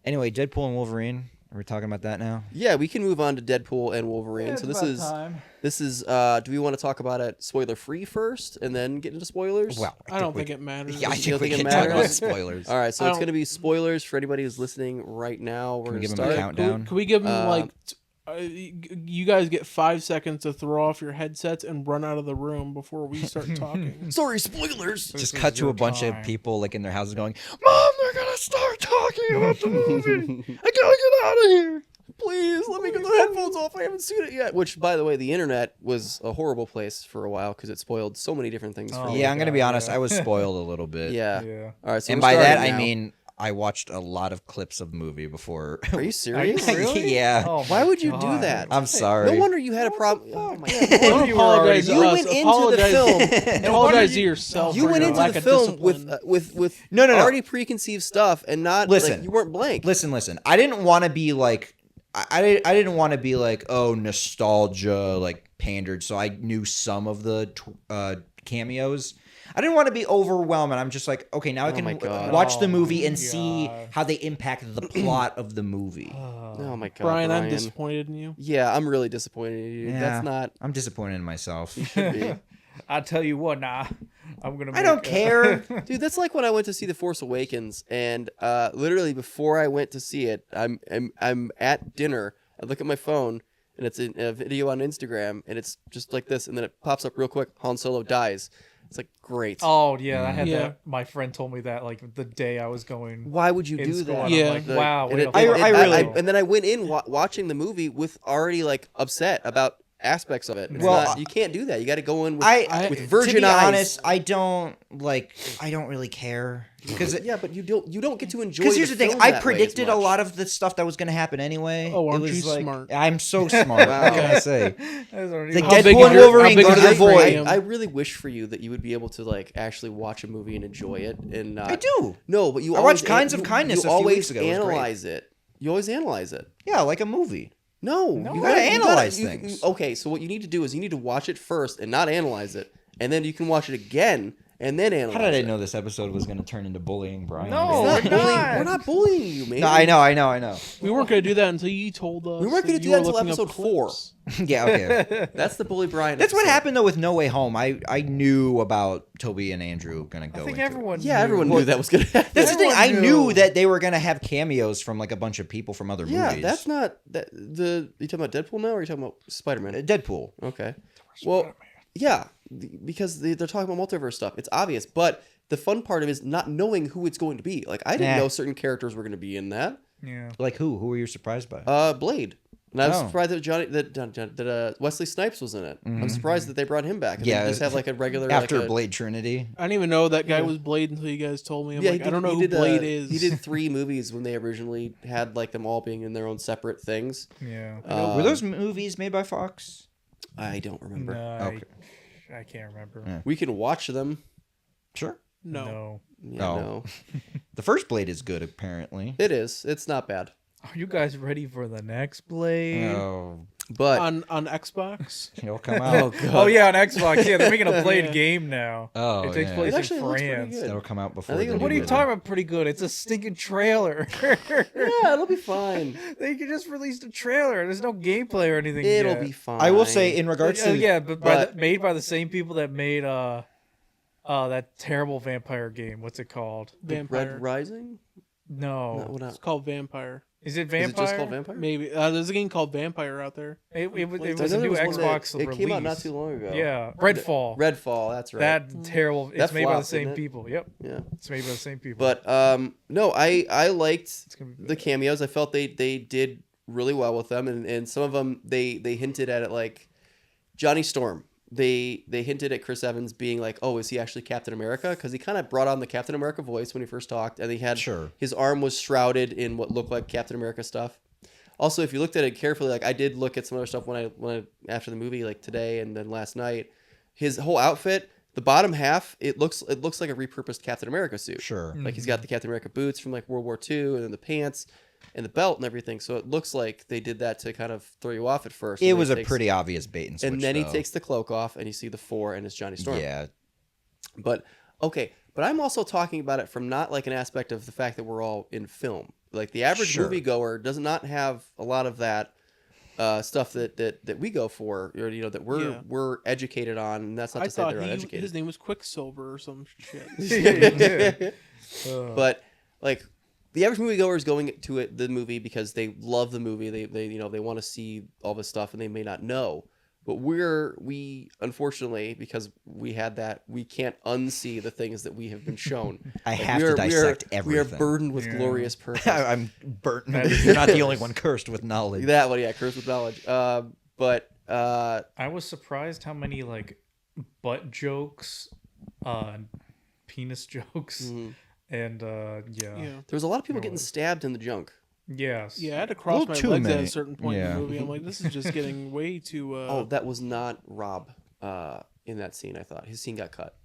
Anyway, Deadpool and Wolverine. Are we talking about that now? Yeah, we can move on to Deadpool and Wolverine. Yeah, so it's this about is time. do we want to talk about it spoiler free first and then get into spoilers? Well, I don't think it matters. Yeah, I You think don't we think it can talk about matters? spoilers. All right, so I it's don't- going to be spoilers for anybody who's listening right now. We're Can we going to give 'em a start. count? Can we, Down. can we give them Uh, like? You guys get 5 seconds to throw off your headsets and run out of the room before we start talking. Sorry, spoilers. Just This cut is to your a bunch time. of people like in their houses going, "Mom, they're gonna start talking about the movie. I gotta get out of here." Please let me get the headphones off. I haven't seen it yet. Which, by the way, the internet was a horrible place for a while because it spoiled so many different things. For Oh, me. Yeah, I'm gonna be God, honest. yeah. I was spoiled a little bit. Yeah. Yeah. All right. So And we're by that starting I now. mean I watched a lot of clips of the movie before. Are you serious? Are you really? Yeah. Oh Why my would you do God. that? I'm sorry. No wonder you had a problem. Oh my God. Don't You were already- apologize to You us. went into the Apologize- film. Apologize to yourself. You for went your into lack the of film discipline. with No. already preconceived stuff and not Listen. like, you weren't blank. Listen. I didn't want to be like I didn't want to be like, oh, nostalgia, like pandered. So I knew some of the cameos. I didn't want to be overwhelming. I'm just like, okay, now I Oh my can God. watch the Oh movie my and see God. how they impact the plot of the movie. Oh my God, Brian, I'm Brian. disappointed in you. Yeah, I'm really disappointed in you. Yeah. That's not. I'm disappointed in myself. You should be. I tell you what, nah. I'm gonna. I don't care. Dude, that's like when I went to see The Force Awakens, and literally before I went to see it, I'm at dinner. I look at my phone, and it's a video on Instagram, and it's just like this, and then it pops up real quick. Han Solo dies, It's like great. Oh yeah, I had Yeah. that. My friend told me that like the day I was going Why would you in do school. that? And Yeah. I'm like, Like, wow. and way it- to it- fuck it- I it really- up. and then I went in watching the movie with already like upset about aspects of it. It's Well, not, you can't do that. You got to go in with with to virgin be eyes. honest, I don't really care because Yeah, but you don't get to enjoy. Because here's the thing, film I that way as predicted a much. lot of the stuff that was going to happen anyway. Oh, aren't it was you like, smart? I'm so smart. Wow. What can I say? Those aren't Like even- How big Deadpool is and your- Wolverine how big go is to the your void. brain? I really wish for you that you would be able to like actually watch a movie and enjoy it and not. I do. No, but you. I always watched Kinds of Kindness You a few always weeks ago. It was great. analyze it. You always analyze it. Yeah, like a movie. No, you gotta analyze things. Okay, so what you need to do is you need to watch it first and not analyze it, and then you can watch it again and then analyze. How did I it. know this episode was going to turn into bullying, Brian? No, It's not We're bullying. not. We're not bullying you, man. No, I know. We weren't going to do that until you told us. We weren't gonna that do you that were until looking up episode 4. clips. Yeah, okay. That's the bully Brian. That's what episode. happened though with No Way Home. I knew about Toby and Andrew going to go I think into everyone. Yeah, knew. everyone knew that was gonna happen. That's the thing. I Everyone knew knew. that they were going to have cameos from like a bunch of people from other Yeah, movies. that's not that. You talking about Deadpool now, or are you talking about Spider-Man? Deadpool. Okay. Well, yeah, because they're talking about multiverse stuff. It's obvious, but the fun part of it is not knowing who it's going to be. Like I didn't Nah. know certain characters were going to be in that. Yeah. Like who? Who were you surprised by? Blade. And I was Oh. surprised that Wesley Snipes was in it. I'm Mhm. surprised that they brought him back. And Yeah, they just have like a regular After like a, Blade Trinity. I didn't even know that guy Yeah. was Blade until you guys told me. I'm Yeah, like, he I don't did- know he who did, Blade is. He did 3 movies when they originally had like them all being in their own separate things. Yeah. Were those movies made by Fox? I don't remember. No, Okay. I can't remember. Yeah. We can watch them. Sure. No. Yeah, Oh. no. The first Blade is good, apparently. It is. It's not bad. Are you guys ready for the next Blade? Oh, But On Xbox. he'll come out. oh god. Oh yeah, on Xbox. Yeah, they're making a Blade Yeah. game now. Oh, it takes yeah. place It actually in looks pretty France. good. That'll come out before. think the it'll What are new you Blade. talking about? Pretty good. It's a stinking trailer. Yeah, it'll be fine. They just released a trailer. There's no gameplay or anything. It'll yet. be fine. I will say, in regards to yeah, but made by the same people that made that terrible vampire game. What's it called? Vampire. Red Rising. No, No, It's called Vampire. is it Is vampire? it just called Vampire? Maybe. There's a game called Vampire out there. It I was know a there new was one that- Xbox It release. came out not too long ago. Yeah, Redfall. Redfall. That's right. That terrible. It's That made by the flopped, same didn't it? people. Yep, Yeah. it's made by the same people. But no, I liked it's gonna be the cameos. I felt they did really well with them, and some of them they hinted at it, like Johnny Storm. They hinted at Chris Evans being like, oh, is he actually Captain America? Because he kind of brought on the Captain America voice when he first talked, and he had Sure. his arm was shrouded in what looked like Captain America stuff. Also, if you looked at it carefully, like I did look at some other stuff when I after the movie, like today and then last night, his whole outfit, the bottom half, it looks like a repurposed Captain America suit. Sure. Like he's got the Captain America boots from like World War II, and then the pants and the belt and everything. So it looks like they did that to kind of throw you off at first. It And was then a he takes- pretty obvious bait and switch. And then he though. takes the cloak off, and you see the 4, and it's Johnny Storm. Yeah. But okay, but I'm also talking about it from not like an aspect of the fact that we're all in film. Like the average Sure. moviegoer does not have a lot of that stuff that we go for, or that we're educated on. And that's not I to say thought they're uneducated. his name was Quicksilver or some shit. But like the average moviegoer is going to the movie because they love the movie. They want to see all this stuff, and they may not know. But we unfortunately, because we had that, we can't unsee the things that we have been shown. I Like, have we to are- dissect we are everything. burdened with Yeah. glorious purpose. I'm burnt. That is- You're not the only one cursed with knowledge. That one, yeah, cursed with knowledge. But I was surprised how many like butt jokes, penis jokes, mhm. and Yeah. there was a lot of people getting stabbed in the junk. yes, Yeah, I had to cross little my too legs at many. a certain point in Yeah. the movie. I'm like, this is just getting way too. Oh, that was not Rob in that scene. I thought his scene got cut.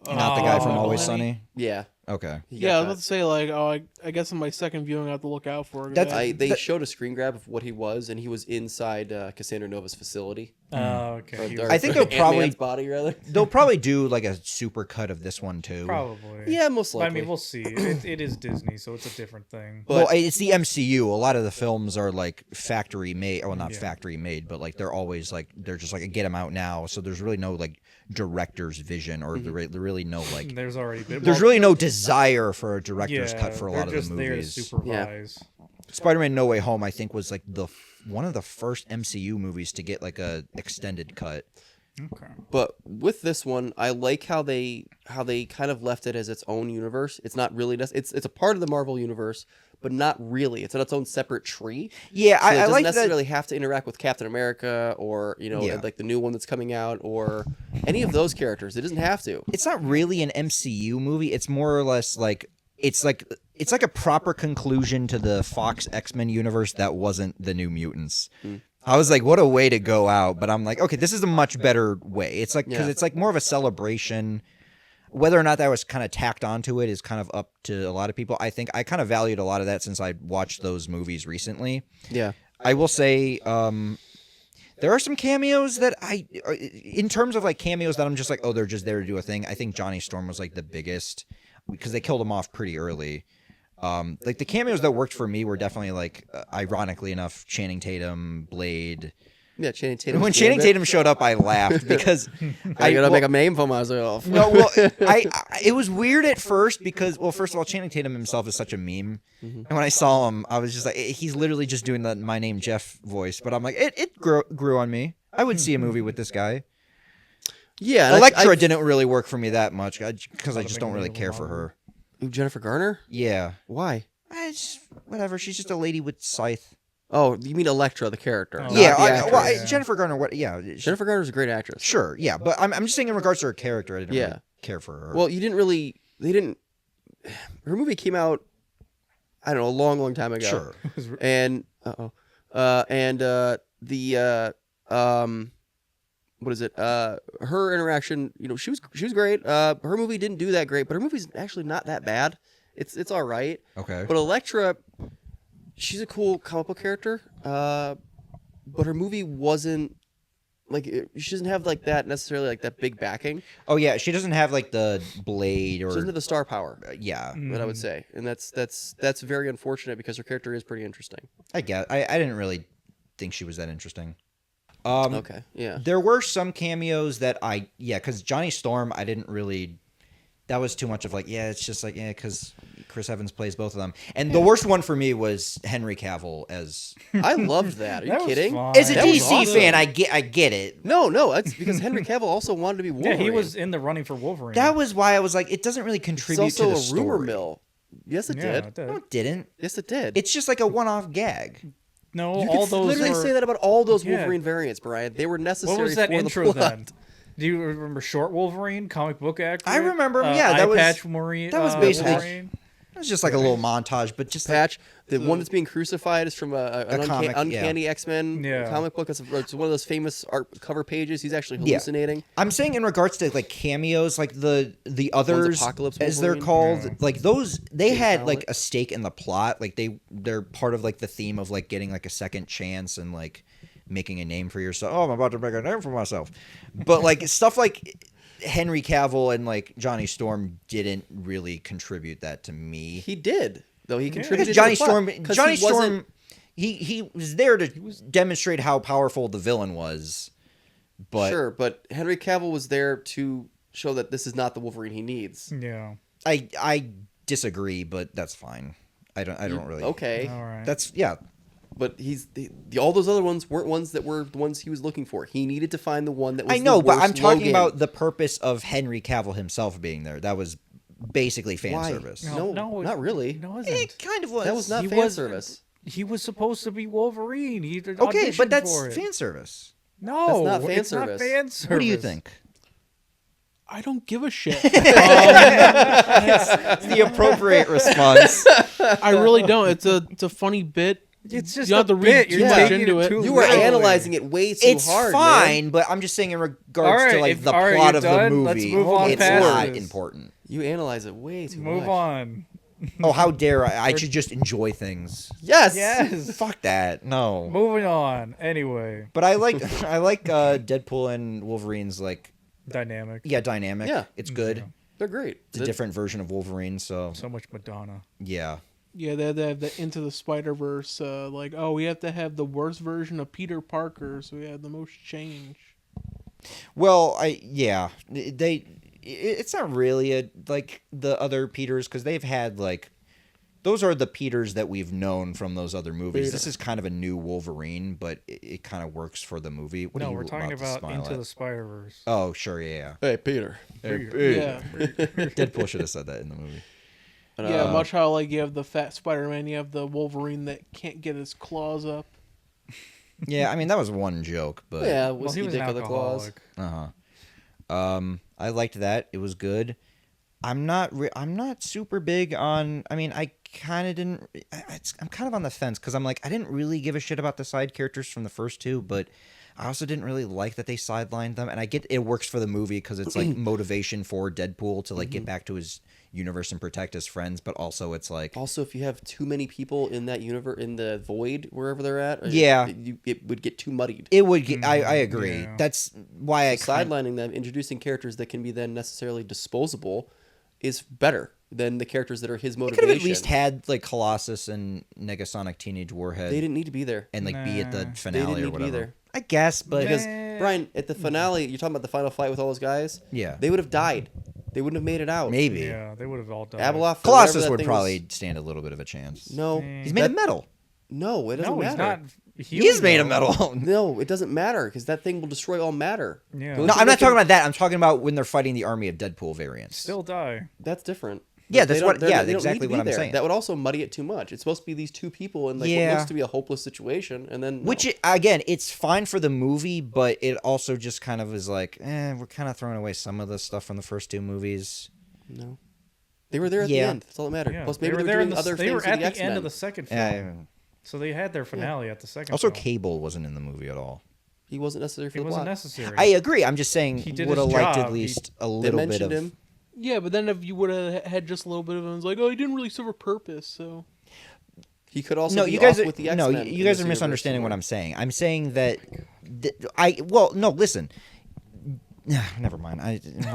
Not the guy from Oh, Always Lenny? Sunny. Yeah, Okay. he Yeah, I was got about cut. to say like, oh, I guess in my second viewing I have to look out for it. That's- They That- showed a screen grab of what he was, and he was inside Cassandra Nova's facility. Okay. Or- he or was- I think they'll probably- Ant-Man's body rather. They'll probably do like a super cut of this one too. probably. Yeah, most I likely. mean, we'll see. It is Disney, so it's a different thing. But- Well, it's the MCU. A lot of the films are like factory made. Well, not Yeah. factory made, but like they're always like they're just like get them out now. So there's really no like director's vision, or there really no like. There's already been. There's really no desire for a director's yeah, cut for a they're lot of just the there to movies. supervise. Spider-Man: No Way Home, I think, was like one of the first MCU movies to get like a extended cut. Okay. But with this one, I like how they kind of left it as its own universe. It's not really it's a part of the Marvel universe, but not really. It's on its own separate tree. Yeah, So it I doesn't like that. necessarily have to interact with Captain America or Yeah. like the new one that's coming out or any of those characters. It doesn't have to. It's not really an MCU movie. It's more or less like it's like a proper conclusion to the Fox X-Men universe that wasn't the New Mutants. I was like, what a way to go out, but I'm like, okay, this is a much better way. It's like because Yeah. it's like more of a celebration. Whether or not that was kind of tacked onto it is kind of up to a lot of people. I think I kind of valued a lot of that since I watched those movies recently. Yeah. I will say there are some cameos that in terms of like cameos that I'm just like, oh, they're just there to do a thing. I think Johnny Storm was like the biggest because they killed him off pretty early. Like the cameos that worked for me were definitely like, ironically enough, Channing Tatum, Blade. Yeah, Channing Tatum. When Channing Tatum showed up, I lauged because I gotta make a name for myself. no, well, it was weird at first because, well, first of all, Channing Tatum himself is such a meme, and when I saw him, I was just like, he's literally just doing the "My Name Jeff" voice. But I'm like, it grew on me. I would see a movie with this guy. Yeah, and Elektra didn't really work for me that much because I just don't really Maybe care for her. Ooh, Jennifer Garner? Yeah, Why? whatever. She's just a lady with scythe. Oh, you mean Elektra, the character? Oh. not Yeah, the actress. yeah. Jennifer Garner. What? Yeah, Jennifer Garner's a great actress. Sure, yeah, but I'm just saying in regards to her character, I didn't Yeah. really care for her. Well, they didn't. Her movie came out, I don't know, a long, long time ago. sure. And what is it? Her interaction, she was great. Her movie didn't do that great, but her movie's actually not that bad. It's all right. Okay. But Elektra, she's a cool comic book character. But her movie wasn't like she doesn't have like that necessarily like that big backing. Oh yeah, she doesn't have like the blade or She doesn't have the star power. yeah. That I would say, and that's very unfortunate because her character is pretty interesting. I didn't really think she was that interesting. Okay, yeah, There were some cameos that because Johnny Storm, I didn't really. That was too much of like, it's just like, because Chris Evans plays both of them. And the worst one for me was Henry Cavill as. I loved that. Are you That was kidding? fine. As a That was DC awesome. fan, I get it. No, that's because Henry Cavill also wanted to be Yeah, Wolverine. he was in the running for Wolverine. That was why I was like, it doesn't really It's contribute also to the a story. rumor mill. Yes, it Yeah, did. it did. No, it didn't. Yes, it did. It's just like a one-off gag. No, you all could those literally were. say that about all those Yeah. Wolverine variants, Brian. They were necessary. What was that for intro the plot. then? Do you remember Short Wolverine, comic book actor? I remember him, yeah, Eye that was- Patch Wolverine. that was basically- Wolverine. It was just like a little montage, but just like, Patch. The one that's being crucified is from an comic, uncanny X-Men Yeah. comic book. It's one of those famous art cover pages. He's actually hallucinating. I'm saying in regards to like cameos, like the others, Apocalypse as they're Wolverine? called, Yeah. like those, they Big had talent. like a stake in the plot. Like they're part of like the theme of like getting like a second chance and like making a name for yourself. Oh, I'm about to make a name for myself. But like stuff like Henry Cavill and like Johnny Storm didn't really contribute that to me. He did, though. He Yeah. contributed. Because Johnny to the plot, Storm, 'cause Johnny he wasn't- Storm, he was there to demonstrate how powerful the villain was. But Sure, but Henry Cavill was there to show that this is not the Wolverine he needs. Yeah. I disagree, but that's fine. I don't really. Okay, All right. That's yeah. but all those other ones weren't ones that were the ones he was looking for. He needed to find the one that was. I know, the but worst I'm talking Logan. about the purpose of Henry Cavill himself being there. That was basically fan Why? service. No, not really. No, it wasn't. It kind of was. That was not He fan was- service. He was supposed to be Wolverine. He okay, auditioned but that's for it. fan service. No, That's not fan it's service. not fan service. What do you think? I don't give a shit. It's the appropriate response. I really don't. It's a funny bit. It's just You don't a have to read bit. too You're much taking into it. too You were literally. analyzing it way too It's hard. fine, Man. but I'm just saying in regards All right, to like if- the all right, plot you're of the done? Let's movie. move on It's past not this. important. You analyze it way too much. Move on. Oh, how dare I should just enjoy things. Yes. Yes. Fuck that. No. Moving on. Anyway, But I like Deadpool and Wolverine's like dynamic. dynamic. Yeah. It's good. Yeah. They're great. It's a different version of Wolverine, so So much Madonna. yeah. Yeah, they have the Into the Spider-Verse. Like, oh, we have to have the worst version of Peter Parker, so we have the most change. Well, it's not really like the other Peters because they've had like those are the Peters that we've known from those other movies. Peter. This is kind of a new Wolverine, but it kind of works for the movie. What are No, you we're talking to about smile Into at? the Spider-Verse. Oh, sure, yeah. Hey, Peter. Yeah. Deadpool should have said that in the movie. Yeah, much how like you have the fat Spider-Man, you have the Wolverine that can't get his claws up. Yeah, I mean that was one joke, but Yeah, Well, whiskey he was dick an of the claws. alcoholic. I liked that. It was good. I'm not super big on. I mean, I kind of didn't. I'm kind of on the fence because I'm like I didn't really give a shit about the side characters from the first two, but I also didn't really like that they sidelined them. And I get it works for the movie because it's like motivation for Deadpool to like get back to his universe and protect his friends, but also it's like Also, if you have too many people in that universe, in the void, wherever they're at, Yeah. it would get too muddied. it would get. I agree. Yeah. That's why I Sidelining them, introducing characters that can be then necessarily disposable, is better than the characters that are his They motivation. could have at least had like Colossus and Negasonic Teenage Warhead They didn't need to be there. and like be at the Nah. finale They didn't or need to be whatever. there. I guess, but Because Nah. Brian, at the finale, you're talking about the final fight with all those guys. Yeah. They would have died. They wouldn't have made it out. maybe Yeah, they would have all died. Abeloth, or whatever Colossus that would thing probably was- stand a little bit of a chance. No, He's made of metal. no, it doesn't No, matter. he's not. He is made of metal. No, it doesn't matter because that thing will destroy all matter. Yeah. The only No, thing I'm that not talking can- about that. I'm talking about when they're fighting the army of Deadpool variants. Still die. That's different. Yeah, They that's don't- what- they're- yeah, they don't exactly need to what be I'm there. saying. That would also muddy it too much. It's supposed to be these two people in like what Yeah. looks to be a hopeless situation, and then no. Again, it's fine for the movie, but it also just kind of is like, we're kind of throwing away some of the stuff from the first two movies. No, they were there at the Yeah. end. That's all that mattered. Yeah. Plus, they maybe were they're there in doing the. other They things were with at the the X-Men. end of the second film, Yeah. so they had their finale at the second. Also, film. Cable wasn't in the movie at all. He wasn't necessary for It the wasn't plot. necessary. I agree. I'm just saying, He did would have his liked job. at least a They little bit mentioned of. him. Yeah, but then if you would have had just a little bit of him, it's like, oh, he didn't really serve a purpose. So He could also No, be you guys off are with the no, X-Men you in guys this are misunderstanding what universe. I'm saying. I'm saying that no, listen. Never mind.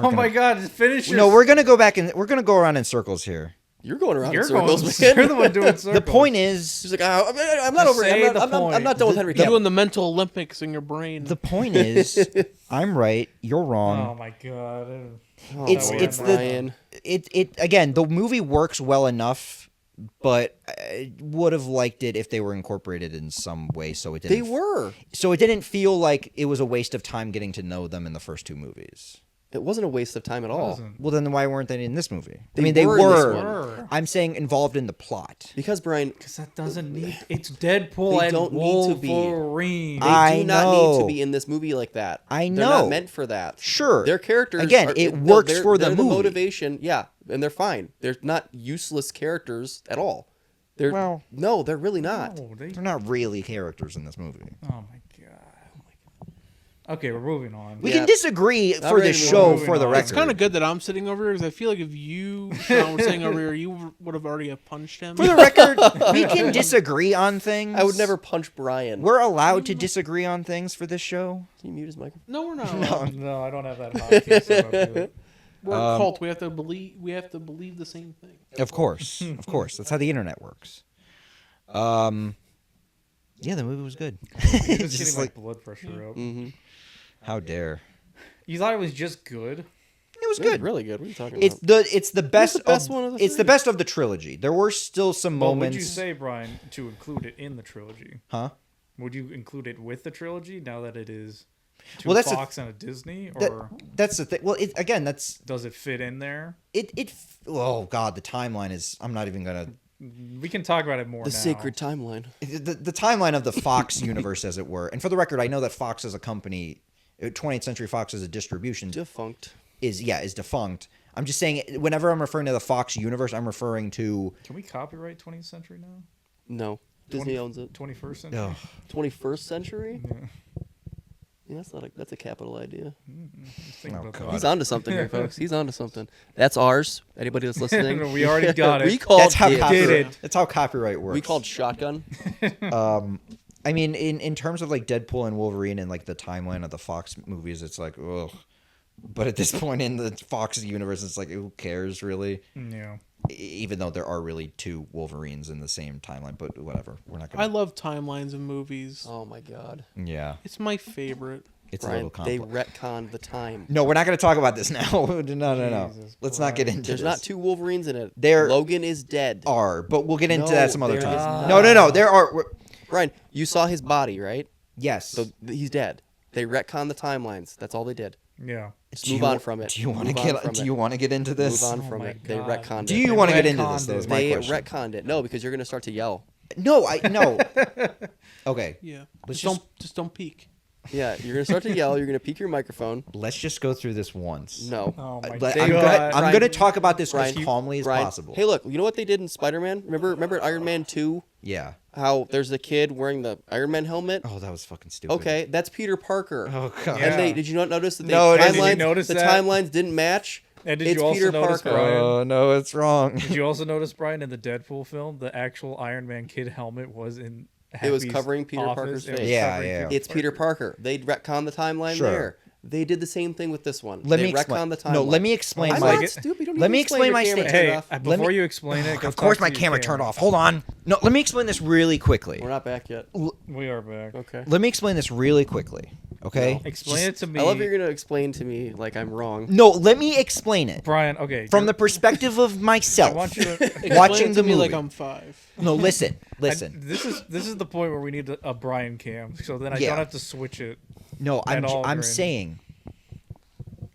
Oh my God! Finish. No, we're gonna go back and we're gonna go around in circles here. You're going around You're in circles, going. man. You're the one doing circles. The point is, He's like, oh, I'm not Just over it. say I'm the not, I'm point. not done with Henry you're Cavill. doing the mental Olympics in your brain. the point is, I'm right, you're wrong. Oh my God! Oh, it's Brian. it again. The movie works well enough, but I would have liked it if they were incorporated in some way, so it They didn't. were. So it didn't feel like it was a waste of time getting to know them in the first two movies. It wasn't a waste of time at all. Well, then why weren't they in this movie? I They mean, they were in this were. one. I'm saying involved in the plot. Because Brian, Because that doesn't need. It's Deadpool They and don't need to be. Wolverine. they I do not need to know. be in this movie like that. I They're know. not meant for that. Sure. Their characters Again, are- it no, works they're- for the they're movie. motivation. Yeah, and they're fine. They're not useless characters at all. They're Well- no, they're really not. Oh, They're not really characters in this movie. Oh my God. Okay, we're moving on. We Yeah. can disagree for ready the to move show, on. for the It's record. It's kind of good that I'm sitting over here because I feel like if you, Sean, were sitting over here, you would have already have punched him. For the record, we can disagree on things. I would never punch Brian. We're allowed to disagree on things for this show. Can you mute his microphone? No, we're not. No, I don't have that hotkey set up yet. We're a cult. We have to believe. We have to believe the same thing. Of course. That's how the internet works. Yeah, the movie was good. Just Just getting like, my blood pressure up. Mm-hmm. how dare. You thought it was just good? It was Good. good. Really good. What are you talking It's about? the best, the best of, one of the it's the three. best of the trilogy. There were still some Well, moments. would you say, Brian, to include it in the trilogy? Huh? Would you include it with the trilogy now that it is two Well, that's the- Fox and a Disney, That- or that's the thing. Well, again, that's does it fit in there? oh god, the timeline is. I'm not even gonna. We can talk about it more The now. sacred timeline. The timeline of the Fox universe, as it were. And for the record, I know that Fox as a company, 20th Century Fox as a distribution, Defunct. is defunct. I'm just saying, whenever I'm referring to the Fox universe, I'm referring to. Can we copyright 20th century now? No. Disney owns it. 21st century? Ugh. 21st century? Yeah. Yeah, that's a capital idea. Let's think Oh, about God. that. He's onto something here, folks. He's onto something. That's ours. Anybody that's listening, We already got it. We called That's how dibs. copyright. That's how copyright works. We called shotgun. I mean, in terms of like Deadpool and Wolverine and like the timeline of the Fox movies, it's like, ugh. But at this point in the Fox universe, it's like, who cares really? Yeah. Even though there are really two Wolverines in the same timeline, but whatever. We're not I gonna. love timelines of movies. Oh my god. Yeah. It's my favorite. It's Brian, a little they complex. retconned the time. No, we're not going to talk about this now. No. Jesus Let's not get Christ. into There's this. not two Wolverines in it. There Logan is dead. are, but we'll get into No, that some other there time. is No. There are. Brian, you saw his body, right? Yes. So he's dead. They retconned the timelines. That's all they did. Yeah. Just Do move you- on from it. Do you want to Move on get? from Do it. you want to get into this? Move on Oh from my it. They God. retconned Do it. you They want to get into retconned this? Though, it. is my They question. retconned it. No, because you're gonna start to yell. No. Okay. Yeah. Let's Just don't peek. Yeah, you're gonna start to yell. You're gonna peek your microphone. Let's just go through this once. No. Oh my But God. I'm gonna talk about this Brian, as calmly as Brian, possible. Hey, look. You know what they did in Spider-Man? Remember in Iron Man 2? Yeah. How there's the kid wearing the Iron Man helmet? Oh, that was fucking stupid. Okay, that's Peter Parker. Oh god. Yeah. And did you not notice that No, the did you timelines, notice the that? timelines didn't match? And did It's you also Peter notice, Parker. Brian? Oh no, it's wrong. Did you also notice, Brian, in the Deadpool film, the actual Iron Man kid helmet was in It was Happy's covering Peter office. Parker's It was face. Yeah, covering yeah. Peter It's Peter Parker. They retconned the timeline Sure. there. They did the same thing with this one. Let they me explain. retconned the timeline. No, let me explain I'm my. not stupid. You don't need Let to me explain your my camera stance. turned Hey, off. Let before me- you explain it, go Of course, talk my to your camera turned off. Hold on. No, let me explain this really quickly. We're not back yet. We are back. Okay. Let me explain this really quickly. Okay. Explain it to me. I love you're gonna explain to me like I'm wrong. No, let me explain it Brian, okay. from you're- the perspective of myself. I want you to. Explain Watching it the to me like movie. I'm 5. No, listen. This is the point where we need a Brian cam, so then I Yeah. don't have to switch it. No, I'm At all, I'm Grin. saying.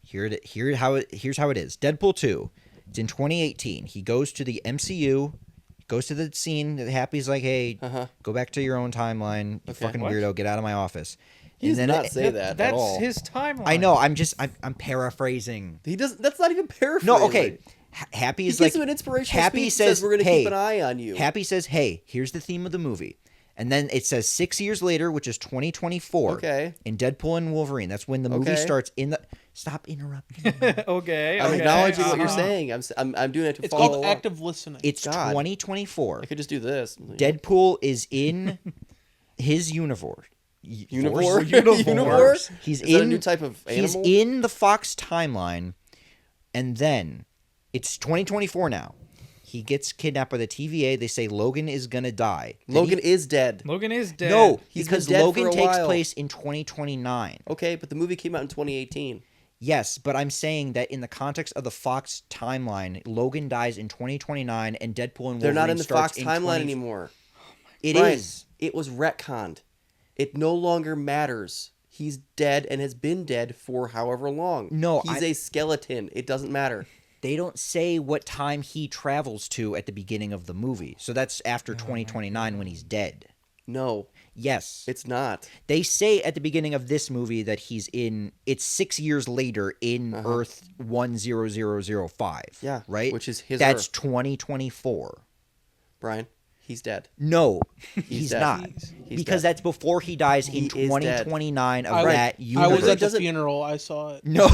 Here's how it is. Deadpool 2. It's in 2018. He goes to the MCU. Goes to the scene that Happy's like, "Hey, go back to your own timeline. You Okay. fucking What? weirdo, get out of my office." He does not say that That's at all. his timeline. I know. I'm paraphrasing. He doesn't. That's not even paraphrasing. No, okay. Happy He is gives like him an inspirational Happy speech. says, We're gonna "Hey, keep an eye on you." Happy says, "Hey, here's the theme of the movie." And then it says 6 years later, which is 2024. Okay. In Deadpool and Wolverine. That's when the movie Okay. starts in the... Stop interrupting. okay. I'm okay. acknowledging what you're Uh-huh. saying. I'm doing it to It's follow called along. active listening. It's God. 2024. I could just do this. Deadpool is in his universe. Universe. Universe. He's Is that a in new type of He's animal? in the Fox timeline, and then it's 2024 now. He gets kidnapped by the TVA. They say Logan is gonna die. Then Logan is dead. Logan is dead. No, He's because been dead Logan for a takes while. place in 2029. Okay, but the movie came out in 2018. Yes, but I'm saying that in the context of the Fox timeline, Logan dies in 2029, and Deadpool and Wolverine They're not in the starts Fox in timeline 20 anymore. It Brian, is. It was retconned. It no longer matters. He's dead and has been dead for however long. No, he's a skeleton. It doesn't matter. They don't say what time he travels to at the beginning of the movie. So that's after 2029 when he's dead. No, Yes. it's not. They say at the beginning of this movie that it's 6 years later in Earth 10005. Yeah, Right? which is his That's Earth. 2024. Brian, he's dead. No, he's dead. not. He's because dead. that's before he dies He in is dead. 2029 of I, that I universe. was at the Doesn't- funeral. I saw it. No.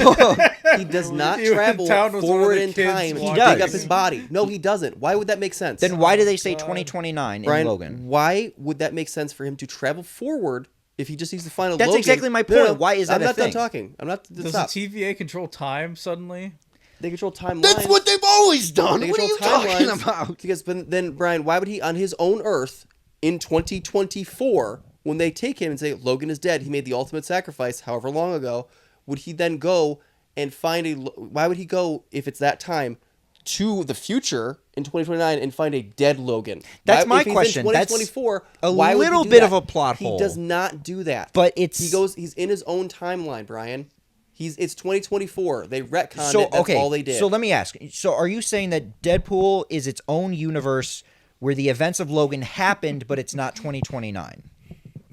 He does not You in travel town was one of forward the in kids time to walking. dig He up does. his body. No, he doesn't. Why would that make sense? Then why do they say 2029 in Brian, Logan? why would that make sense for him to travel forward if he just sees the final That's Logan? exactly my No, no, point. Why is that I'm a not thing? done talking. I'm not. Does Stop. the TVA control time suddenly? They control timelines. That's what they've always done. They What are control you talking timelines about? Because then Brian, why would he on his own Earth in 2024 when they take him and say Logan is dead, he made the ultimate sacrifice however long ago, would he then go and find why would he go if it's that time to the future in 2029 and find a dead Logan? That's Why- my if he's question. In That's 2024, a why would he little do bit that? of a plot He hole. does not do that. But it's he's in his own timeline, Brian. It's 2024. They retconned so it. That's okay. all they did. So let me ask. So are you saying that Deadpool is its own universe where the events of Logan happened, but it's not 2029?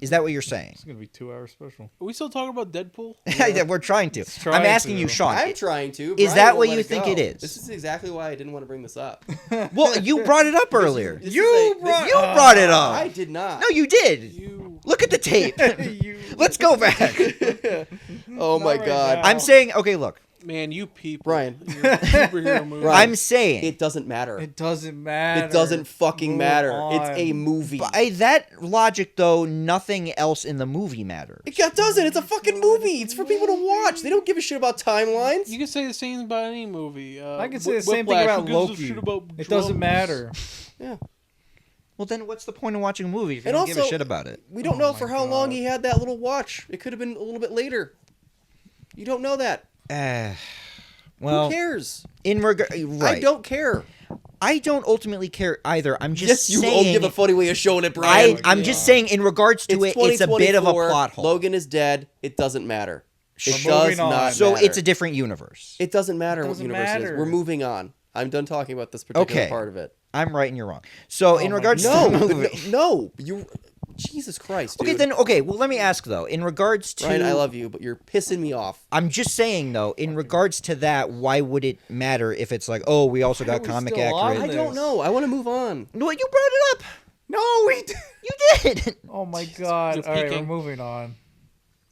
Is that what you're saying? It's gonna be 2 hour special. Are we still talking about Deadpool? We're trying to. trying I'm asking to. you, Sean. I'm trying to. Is Brian that won't what let you it think go. it is? This is exactly why I didn't want to bring this up. Well, you brought it up earlier. This is You a- brought this- it up. I did not. No, you did. You. Look at the tape. You- Let's go back. Oh my right god. now. I'm saying, okay, look. Man, you people. Brian. Your superhero movie. Brian. I'm saying It doesn't matter. It doesn't matter. It doesn't fucking Move matter. on. It's a movie. by that logic, though, nothing else in the movie matters. It doesn't. It's a fucking movie. It's for people to watch. They don't give a shit about timelines. You can say the same about any movie. I can say the same Whiplash, thing about who gives a Loki. shit about It doesn't drums? matter. Yeah. Well, then what's the point of watching a movie if you And don't give a also- shit about it? We don't Oh know my for how long God. he had that little watch. It could have been a little bit later. You don't know that. Well, Who cares? right. I don't care. I don't ultimately care either. I'm just Yes, you saying. have a funny way of showing it, Brian. I'm just saying, in regards to it's a bit of a 2024, plot hole. Logan is dead. It doesn't matter. It We're does moving on. not So matter. it's a different universe. It doesn't matter what doesn't universe it is. matter. We're moving on. I'm done talking about this particular Okay. part of it. I'm right and you're wrong. So in my regards No, to the movie, no, you. Jesus Christ, dude. okay, then okay. Well, let me ask though. In regards to, Ryan, I love you, but you're pissing me off. I'm just saying though. In regards to that, why would it matter if it's like, oh, we also Why are got we comic still on accurate? I don't know. I want to move on. Well, you brought it up. No, we. You did. Oh my god! You're All right, we're peeking. moving on.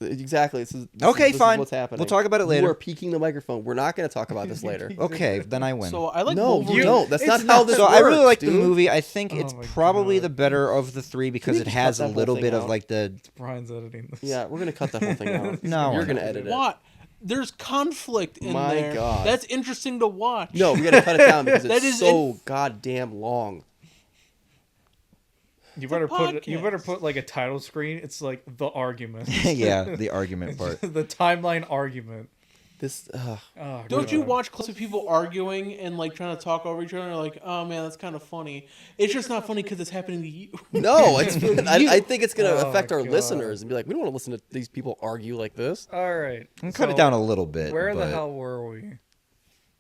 Exactly. This Okay, is fine. what's happening. We'll talk about it You later. are peeking the microphone. We're not going to talk about this later. Okay, then I win. So I like No, Wolverine. you don't. That's not It's how not- this So works. I really like dude. the movie. I think it's Oh my probably God. the better of the three because we it just has cut a that whole little thing bit of out? like the. Brian's editing this. Yeah, we're going to cut that whole thing out. No, You're we're going to not. edit it. What? There's conflict in My there. God. That's interesting to watch. No, we got to cut it down because That it's is so goddamn long. You a better put podcast. like a title screen. It's like the argument. Yeah, the argument part. the timeline argument. This. Oh, Don't God. you watch clips of people arguing and like trying to talk over each other? Like, oh man, that's kind of funny. It's just not funny because it's happening to you. No, it's. I think it's going to Oh, affect our God. listeners and be like, we don't want to listen to these people argue like this. All right. Cut it so down a little bit. Where the but- hell were we?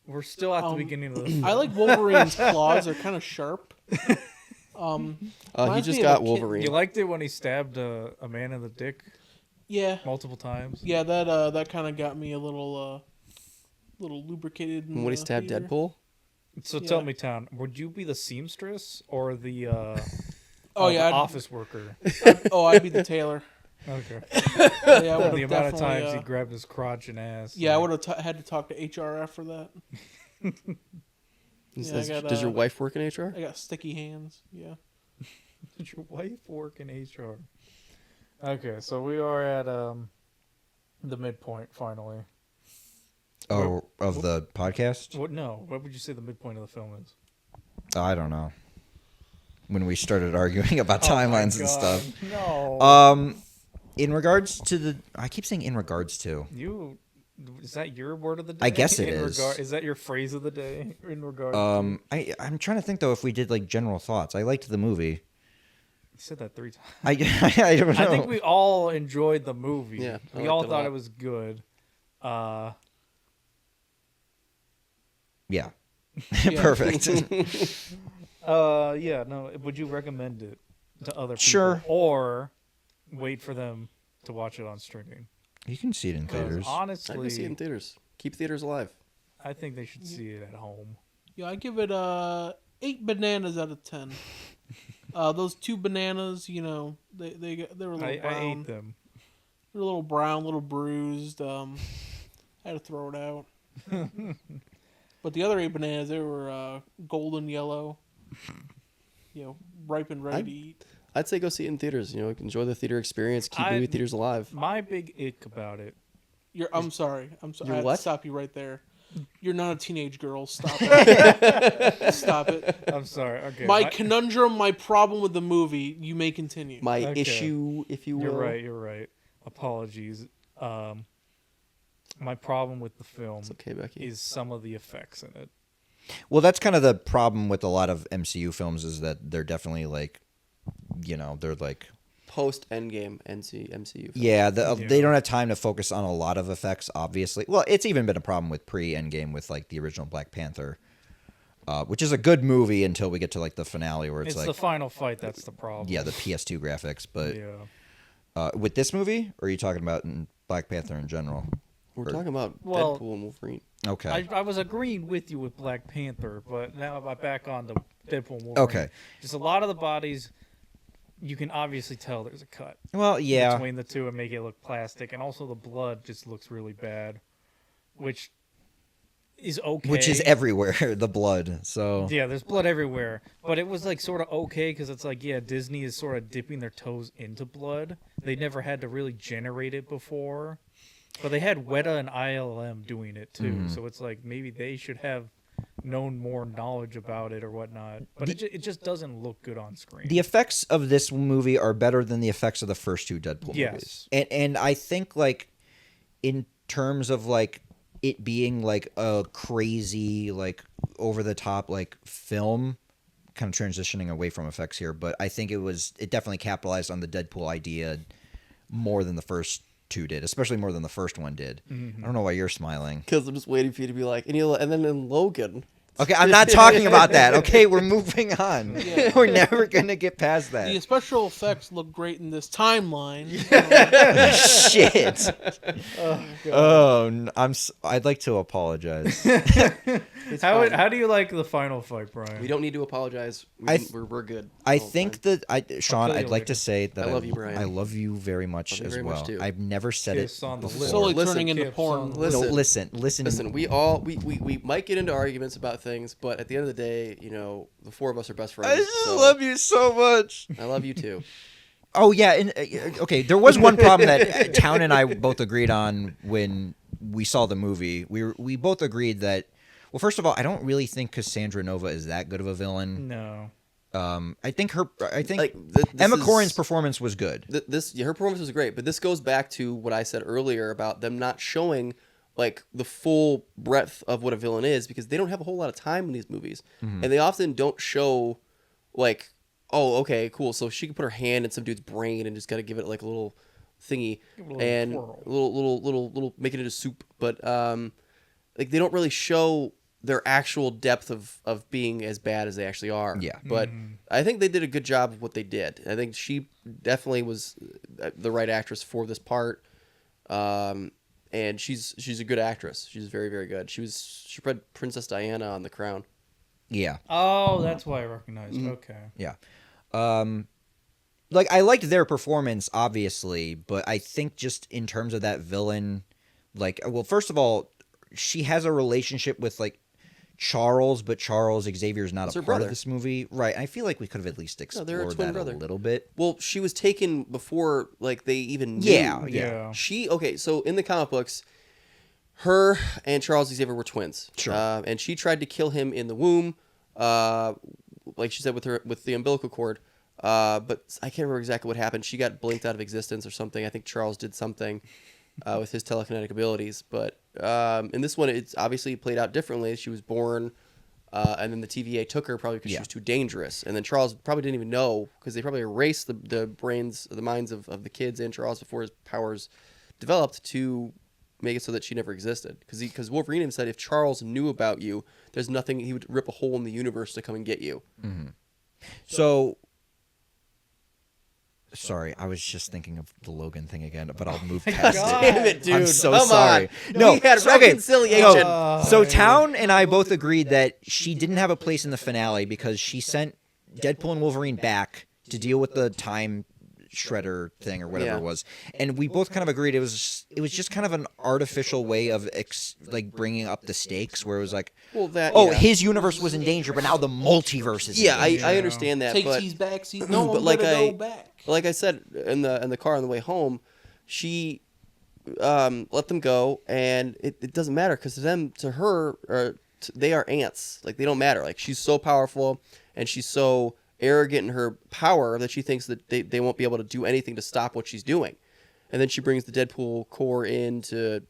We're still at the beginning of the. I like Wolverine's claws; they're kind of sharp. He Reminds just me of got a kid- Wolverine. You liked it when he stabbed a man in the dick Yeah, multiple times. yeah, that kind of got me a little lubricated. In when he the stabbed theater. Deadpool? So Yeah. tell me, Town, would you be the seamstress or the Oh yeah, the office worker? I'd be the tailor. Okay. Yeah, I would The have amount of definitely. times he grabbed his crotch and ass. Yeah, I like- would have had to talk to HR after that. Yeah, I got, Does your wife work in HR? I got sticky hands. Yeah. Did your wife work in HR? Okay, so we are at the midpoint finally. Oh, of the podcast? What? No. What would you say the midpoint of the film is? I don't know. When we started arguing about Oh my timelines and God, stuff. No. In regards to the, I keep saying in regards to. You. Is that your word of the day? I guess it In is. Is that your phrase of the day? In regard. I'm trying to think though if we did like general thoughts. I liked the movie. You said that 3 times. I don't know. I think we all enjoyed the movie. Yeah, I we liked all it a thought lot. it was good. Yeah. Yeah. Perfect. Yeah. No. Would you recommend it to other people? Sure. Or wait for them to watch it on streaming? You can see it in 'Cause theaters. I honestly, can see it in theaters. Keep theaters alive. I think they should see it at home. Yeah, I give it 8 bananas out of 10. Those 2 bananas, they were a little I brown. ate them. They're a little brown, a little bruised. I had to throw it out. But the other 8 bananas, they were golden yellow. Ripe and ready to eat. I'd say go see it in theaters. Enjoy the theater experience. Keep I- movie theaters alive. My big ick about it. I'm sorry. I You're have what? to stop you right there. You're not a teenage girl. Stop it. Stop it. I'm sorry. Okay. My conundrum, my problem with the movie, you may continue. My Okay. issue, if you will. You're right. You're right. Apologies. My problem with the film It's okay, Becky. is some of the effects in it. Well, that's kind of the problem with a lot of MCU films is that they're definitely like, they're like, Post Endgame MCU. yeah, Yeah. they don't have time to focus on a lot of effects, obviously. Well, it's even been a problem with pre-Endgame with like the original Black Panther, which is a good movie until we get to like the finale where it's It's like, the final fight that's the problem. yeah, the PS2 graphics. But Yeah. with this movie, or are you talking about in Black Panther in general? We're talking about Well- Deadpool and Wolverine. Okay. I was agreeing with you with Black Panther, but now I'm back on to Deadpool and Wolverine. Okay. Just a lot of the bodies, you can obviously tell there's a cut Well, yeah. between the two and make it look plastic, and also the blood just looks really bad, which is okay. Which is everywhere, the blood. So Yeah, there's blood everywhere, but it was like sort of okay because it's like, yeah, Disney is sort of dipping their toes into blood. They never had to really generate it before, but they had Weta and ILM doing it too. Mm-hmm. So it's like maybe they should have known more knowledge about it or whatnot. But it just doesn't look good on screen. the effects of this movie are better than the effects of the first 2 Deadpool Yes. movies. And I think like in terms of like it being like a crazy, like over the top like film, kind of transitioning away from effects here, but I think it definitely capitalized on the Deadpool idea more than the first two did, especially more than the first one did. I don't know why you're smiling. Because I'm just waiting for you to be like, and then in Logan. Okay, I'm not talking about that. Okay, we're moving on. Yeah. We're never gonna get past that. The special effects look great in this timeline. Shit. I'd like to apologize. How do you like the final fight, Brian? We don't need to apologize. I We're good. I all the think time. that Sean, kill you I'd like later. to say that I love you, Brian. I love you very much Love you as very well. much, too. I've never said Kiss it on the before. lips. Slowly Listen, turning into kids porn. on- No, Listen. listen. We might get into arguments about things, but at the end of the day, the four of us are best friends. I just so love you so much. I love you too. Oh yeah, and okay. There was one problem that Town and I both agreed on when we saw the movie. We both agreed that. Well, first of all, I don't really think Cassandra Nova is that good of a villain. No. I think Like Emma Corrin's performance was good. Her performance was great, but this goes back to what I said earlier about them not showing like the full breadth of what a villain is because they don't have a whole lot of time in these movies, and they often don't show like, oh, okay, cool. So she can put her hand in some dude's brain and just gotta give it like a little thingy and twirl. little make it into soup, but like they don't really show their actual depth of being as bad as they actually are. Yeah. But I think they did a good job of what they did. I think she definitely was the right actress for this part. And she's a good actress. She's very, very good. She played Princess Diana on The Crown. Yeah. Oh, that's why I recognized. Mm-hmm. Okay. Yeah. Like I liked their performance, obviously, but I think just in terms of that villain, like, well, first of all, she has a relationship with like Charles, but Charles Xavier is not It's a her part of brother. this movie, right? I feel like we could have at least they're a explored twin that brother. a little bit. Well, she was taken before like they even knew. Yeah. Okay, so in the comic books, her and Charles Xavier were twins. Sure. And she tried to kill him in the womb, like she said with the umbilical cord. But I can't remember exactly what happened. She got blinked out of existence or something. I think Charles did something with his telekinetic abilities. But in this one, it's obviously played out differently. She was born, and then the TVA took her probably because she was too dangerous. And then Charles probably didn't even know because they probably erased the minds of the kids and Charles before his powers developed to make it so that she never existed. Because Wolverine even said if Charles knew about you, there's nothing, he would rip a hole in the universe to come and get you. So, sorry, I was just thinking of the Logan thing again, but I'll move past God. it. Damn it, dude. I'm so Come sorry. on. No, We had so- okay, reconciliation. So Town and I both agreed that she didn't have a place in the finale because she sent Deadpool and Wolverine back to deal with the time shredder thing or whatever Yeah. it was, and we both kind of agreed it was just kind of an artificial way of like bringing up the stakes, where it was like, Well, that, oh, yeah. his universe was in danger, but now the multiverse is. Yeah, in danger. I understand that, Take but these back seats. No, but I'm like gonna go back. like I said in the car on the way home, she let them go, and it doesn't matter because to her, they are ants. Like they don't matter. Like she's so powerful and she's so arrogant in her power that she thinks that they won't be able to do anything to stop what she's doing. And then she brings the Deadpool core in to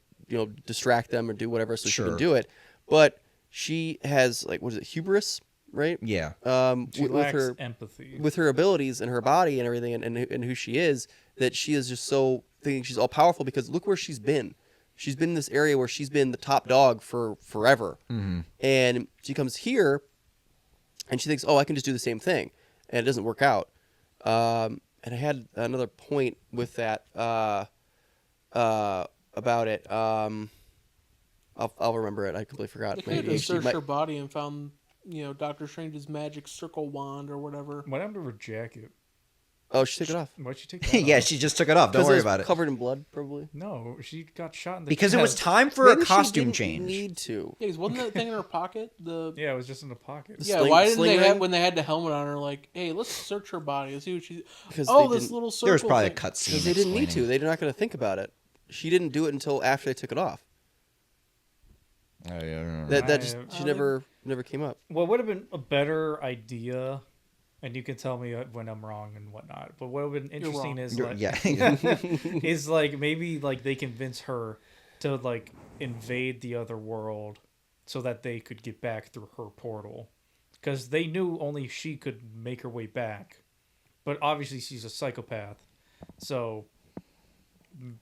distract them or do whatever so she Sure. can do it. But she has like what is it, hubris, right? Yeah. She with lacks her empathy. with her abilities and her body and everything and who she is, that she is just so thinking she's all powerful because look where she's been. She's been in this area where she's been the top dog for forever. Mm-hmm. And she comes here and she thinks, oh, I can just do the same thing. And it doesn't work out. And I had another point with that about it. I'll remember it. I completely forgot. They could have Maybe just she searched might- her body and found, Doctor Strange's magic circle wand or whatever. What happened to her jacket? Oh, she took it off. Why'd she take that Yeah, off? she just took it off. Don't Because worry was about it. covered in blood, probably. No, she got shot in the Because it was chest. time for Maybe a she costume didn't change. Need to. Yeah, 'cause wasn't that thing in her pocket? Yeah, it was just in the pocket. The Yeah, sling- why didn't sling they have ring? when they had the helmet on her? Like, hey, let's search her body and see what she. Because Oh, they this didn't- little circle. There was probably a thing. cut scene. Because they didn't need to. explaining. They're not going to think about it. She didn't do it until after they took it off. I don't know. That just I she think- never came up. What would have been a better idea, and you can tell me when I'm wrong and whatnot, but what would have been interesting wrong. is You're- like, yeah. is like maybe like they convince her to like invade the other world so that they could get back through her portal, because they knew only she could make her way back, but obviously she's a psychopath, so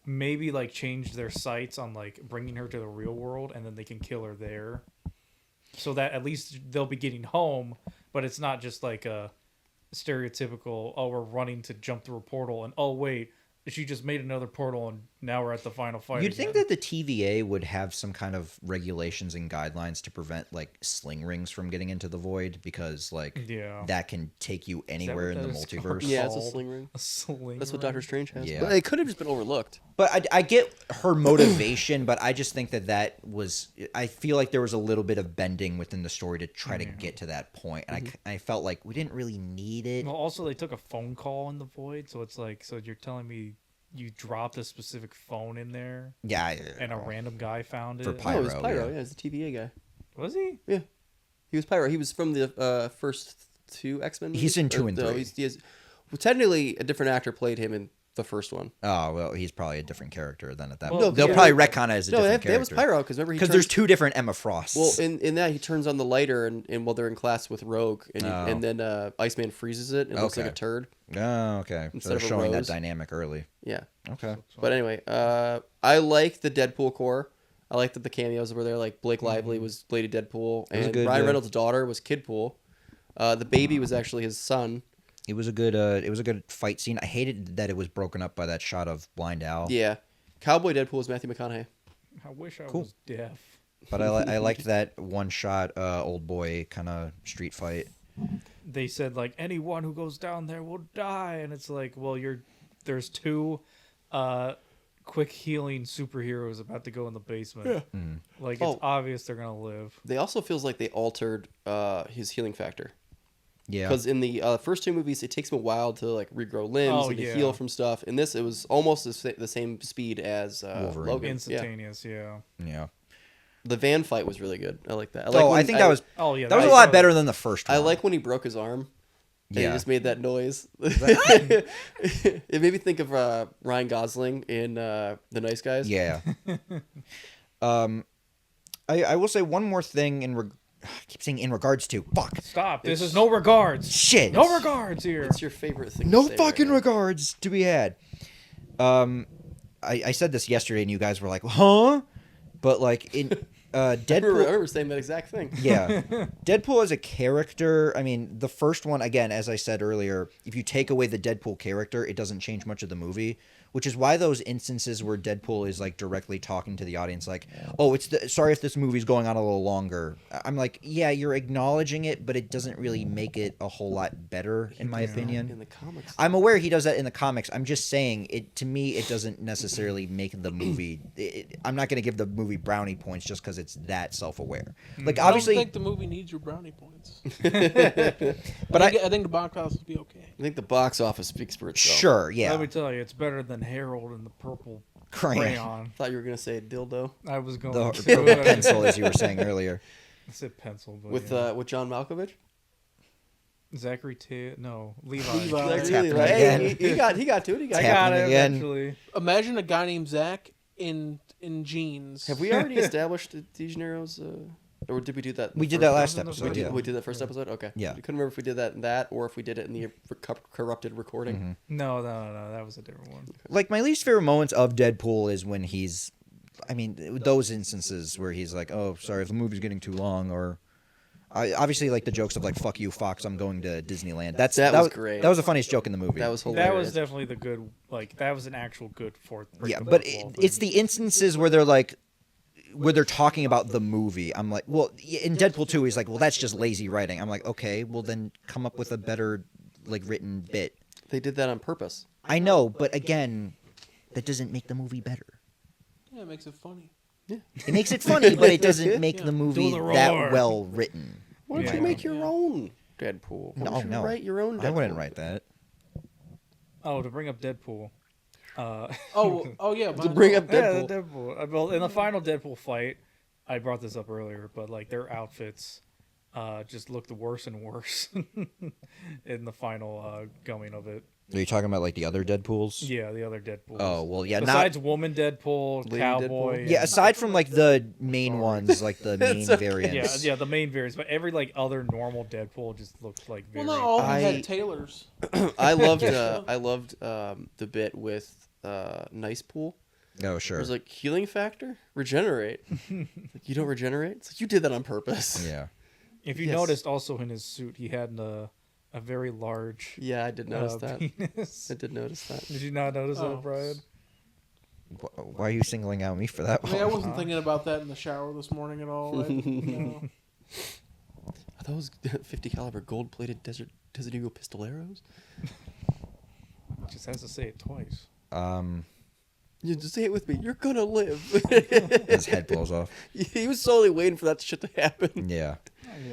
maybe like change their sights on like bringing her to the real world, and then they can kill her there, so that at least they'll be getting home, but it's not just like a stereotypical, oh, we're running to jump through a portal, and oh wait, she just made another portal, and now we're at the final fight. You'd think again. that the TVA would have some kind of regulations and guidelines to prevent like sling rings from getting into the void, because like Yeah. that can take you anywhere in what the that is multiverse. called? Yeah, it's a Called sling ring. A sling That's what ring? Doctor Strange has. Yeah. But it could have just been overlooked. But I get her motivation, but I just think that was. I feel like there was a little bit of bending within the story to try to get to that point, and I felt like we didn't really need it. Well, also they took a phone call in the void, so it's like, so you're telling me you dropped a specific phone in there, Yeah, and a random guy found it? For Oh, it was Pyro, Pyro. yeah. Yeah, he's the TVA guy. Was he? Yeah, he was Pyro. He was from the first two X-Men. He's in 2 and No, 3. he is. Well, technically, a different actor played him in the first one. Oh well, he's probably a different character then at that Well, point. They'll yeah. probably retcon it as a No, different that was character. Pyro because remember Because there's 2 different Emma Frosts. Well, in that he turns on the lighter and while they're in class with Rogue, and Oh. and then Iceman freezes it. And it looks like Okay. a turd. Oh, okay. So Instead they're of a showing that rose. dynamic early. Yeah. Okay. But anyway, I like the Deadpool core. I like that the cameos were there. Like Blake Lively was Lady Deadpool, was a and good, Ryan Reynolds' daughter was Kidpool. The baby was actually his son. It was a good fight scene. I hated that it was broken up by that shot of Blind Owl. Yeah, Cowboy Deadpool was Matthew McConaughey. I wish I Cool. was deaf. But I liked that one shot old boy kind of street fight. They said like anyone who goes down there will die, and it's like, well, there's 2 quick healing superheroes about to go in the basement. Yeah. Like Oh. it's obvious they're gonna live. They also feels like they altered his healing factor. Yeah. Because in the first 2 movies, it takes him a while to like regrow limbs Oh, and to yeah. heal from stuff. In this, it was almost the same speed as Wolverine. Logan. Yeah. Instantaneous, yeah. Yeah. The van fight was really good. I like that. I I think that was Oh yeah. that was a was lot better than the first one. I like when he broke his arm. And Yeah. he just made that noise. It made me think of Ryan Gosling in The Nice Guys. Yeah. I will say one more thing I keep saying in regards to. Fuck. Stop. This is no regards. Shit. No regards here. What's your favorite thing? No to say fucking right regards to be had. I said this yesterday and you guys were like, huh? But like in now? I Deadpool. remember saying that exact thing. Yeah. Deadpool as a character, I mean, the first one, again, as I said earlier, if you take away the Deadpool character, it doesn't change much of the movie, which is why those instances where Deadpool is like directly talking to the audience like, oh, sorry if this movie's going on a little longer. I'm like, yeah, you're acknowledging it, but it doesn't really make it a whole lot better, in my opinion. In the comics. I'm aware he does that in the comics. I'm just saying it to me. It doesn't necessarily make the movie. I'm not going to give the movie brownie points just because it's that self-aware. Like I obviously, don't think the movie needs your brownie points. but I think the box office will be okay. I think the box office speaks for itself. sure, yeah. Let me tell you, it's better than Harold and the purple Crayon. crayon. I thought you were gonna say dildo I was going The to purple pencil, as you were saying earlier. I said pencil, but with yeah. John Malkovich. Zachary no, Levi. Levi. Like, Tapping really, right? again. Hey, he got to it. He got I it. got happening it again. eventually. Imagine a guy named Zach in jeans. Have we already established De Janero's? Or did we do that? in We the did first that one? last in the episode. first We Yeah. did, we did that first episode. Okay. Yeah. I couldn't remember if we did that in that or if we did it in the corrupted recording. Mm-hmm. No, that was a different one. Like my least favorite moments of Deadpool is when he's, I mean, those instances where he's like, "Oh, sorry if the movie's getting too long," or I obviously like the jokes of like "Fuck you, Fox, I'm going to Disneyland." That was great. That was the funniest joke in the movie. That was hilarious. That was definitely the good. Like that was an actual good fourth. Yeah, but it's the instances where they're like, where they're talking about the movie. I'm like, well, in Deadpool 2, he's like, well, that's just lazy writing. I'm like, okay, well then come up with a better like written bit. They did that on purpose. I know, but again, that doesn't make the movie better. Yeah, it makes it funny. It makes it funny, but it doesn't make the movie Do the that roar. well written. Why don't Yeah. you make your own Deadpool? Why No, don't you no. write your own Deadpool? I wouldn't write that. Oh, to bring up Deadpool. Oh yeah. To bring up Yeah, Deadpool. the Deadpool. Well, in the final Deadpool fight, I brought this up earlier, but like their outfits just looked worse and worse in the final going of it. Are you talking about like the other Deadpools? Yeah, the other Deadpools. Oh well, yeah. Besides Woman Deadpool, Lady Cowboy. Deadpool? Yeah, and- aside from like the main Sorry. ones, like the main It's okay. variants. Yeah, the main variants, but every like other normal Deadpool just looks like Well, very. not all of them I- had tailors. I loved the bit with Nice Pool. Oh It sure. was like healing factor, regenerate. Like, you don't regenerate. It's like you did that on purpose. Yeah. If you Yes. noticed, also in his suit, he had a very large Yeah, I did notice that. penis. I did notice that. Did you not notice Oh. that, Brian? Why are you singling out me for that I mean, I one? wasn't thinking about that in the shower this morning at all. No. Are those 50 caliber gold plated Desert Eagle pistoleros? Just has to say it twice. You just say it with me. You're gonna live. His head blows off. He was solely waiting for that shit to happen. Yeah.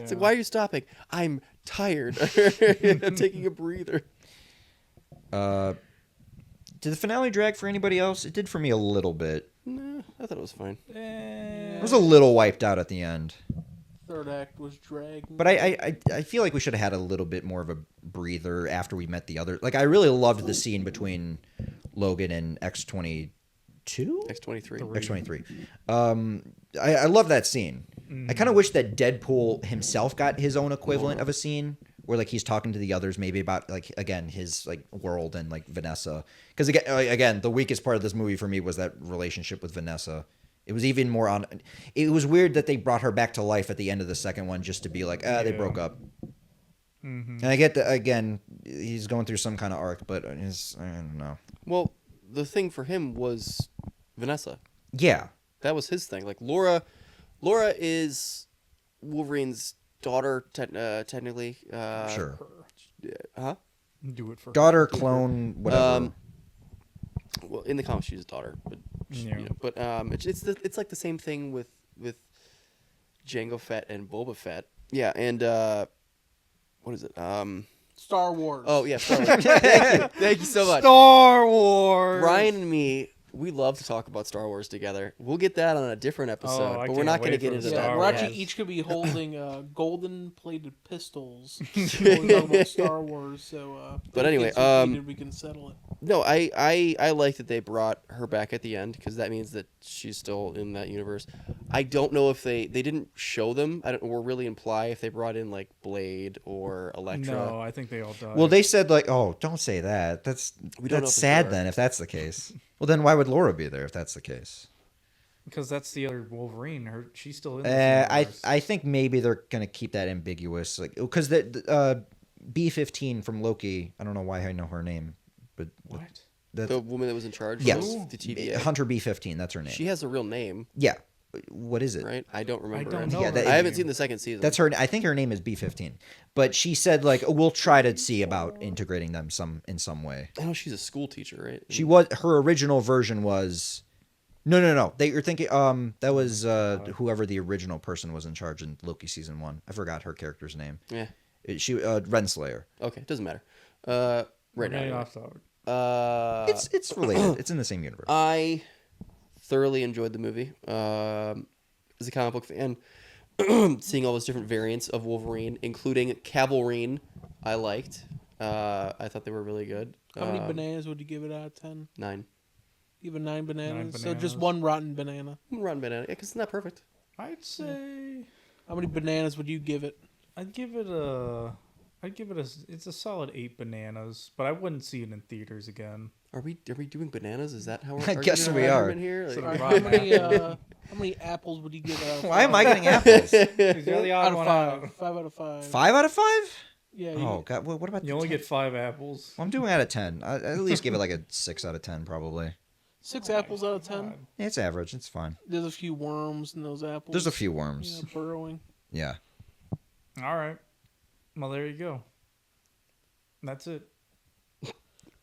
It's like, why are you stopping? I'm tired. I'm taking a breather. Did the finale drag for anybody else? It did for me a little bit. Nah, I thought it was fine. I was a little wiped out at the end. Third act was dragging. But I feel like we should have had a little bit more of a breather after we met the other. Like I really loved the scene between Logan and X-22. X-23. X-23. I love that scene. I kind of wish that Deadpool himself got his own equivalent of a scene where like he's talking to the others maybe about like again his like world and like Vanessa. Because again, the weakest part of this movie for me was that relationship with Vanessa. It was even more on. It was weird that they brought her back to life at the end of the second one just to be like, they Yeah. broke up. Mm-hmm. And I get that again. He's going through some kind of arc, but I don't know. Well, the thing for him was Vanessa. Yeah, That was his thing. Like Laura is Wolverine's daughter, technically. sure. Huh? Do it for Daughter, clone, whatever. Well, in the comics, she's his daughter, but Yeah. but it's like the same thing with Jango Fett and Boba Fett. Yeah, and what is it? Star Wars. Oh yeah, Star Wars. Thank you so much. Star Wars. Brian and me, we love to talk about Star Wars together. We'll get that on a different episode, I but we're can't not going to wait get for into the that. Star We're Wars. actually each could be holding golden plated pistols when we talk about Star Wars. So, But if it anyway, gets repeated, we can settle it. No, I like that they brought her back at the end because that means that she's still in that universe. I don't know if they didn't show them or really imply if they brought in like Blade or Elektra. No, I think they all died. Well, they said like, "Oh, don't say that. We don't know that's for sad." sure. Then, if that's the case, well, then why would Laura be there if that's the case? because that's the other Wolverine. She's still in. This universe. I think maybe they're gonna keep that ambiguous, like because the B-15 from Loki. I don't know why I know her name, but What? The woman that was in charge Yes. of the TVA. Hunter B-15. That's her name. She has a real name, Yeah. What is it? right? I don't remember. don't it. know Yeah, her that- I haven't name. seen the second season. That's her. I think her name is B-15. But she said like we'll try to see about integrating them in some way. I know she's a school teacher, right? She was her original version was no. You're thinking that was whoever the original person was in charge in Loki season 1. I forgot her character's name. Yeah. She Renslayer. Okay, doesn't matter. We're Right getting now. off topic. It's related. It's in the same universe. I thoroughly enjoyed the movie. As a comic book fan, seeing all those different variants of Wolverine, including Cavalrine, I liked. I thought they were really good. How many bananas would you give it out of 10? 9. Even 9 bananas? So bananas. just one rotten banana. Rotten banana, because it's not perfect. I'd say How many bananas would you give it? I'd give it a. It's a solid 8 bananas, but I wouldn't see it in theaters again. Are we doing bananas? Is that how we're I guess we are. Here? So Like, All right, how many apples would you give it out of Why am I 5? getting apples? You're the Out odd of one 5. out. 5 out of 5. 5 out of 5? Yeah. Oh God. What about You the only 10? get 5 apples. Well, I'm doing out of 10. I at least give it like a 6 out of 10 probably. 6 apples out of 10. Yeah, it's average. It's fine. There's a few worms in those apples. There's a few worms. Yeah, burrowing. Yeah. All right. Well, there you go. That's it.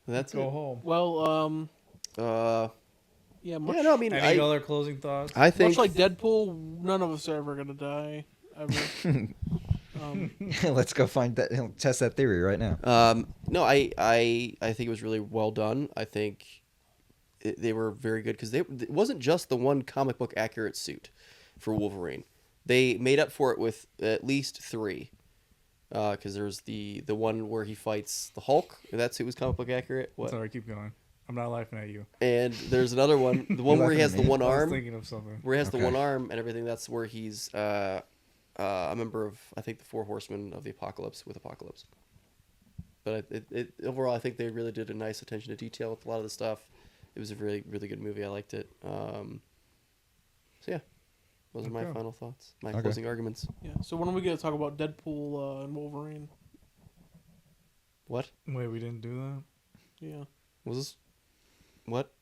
That's Go it. home. Well, Yeah, much, no, I mean, Any other closing thoughts? I think much like Deadpool, none of us are ever gonna die ever. Let's go find that. Test that theory right now. no, I think it was really well done. I think they were very good because it wasn't just the one comic book accurate suit for Wolverine. They made up for it with at least 3. because there's the one where he fights the Hulk. That suit was comic book accurate. What? Sorry, keep going. I'm not laughing at you. And there's another one, the one where he laughing has at the me? one I was arm, thinking of something. where he has the Okay. one arm and everything. That's where he's a member of, I think, the Four Horsemen of the Apocalypse with Apocalypse. But overall, I think they really did a nice attention to detail with a lot of the stuff. It was a really, really good movie. I liked it. So yeah, those are my Okay. final thoughts, my Okay. closing arguments. Yeah. So when are we gonna talk about Deadpool and Wolverine? What Wait, we didn't do that? Yeah. was this? What?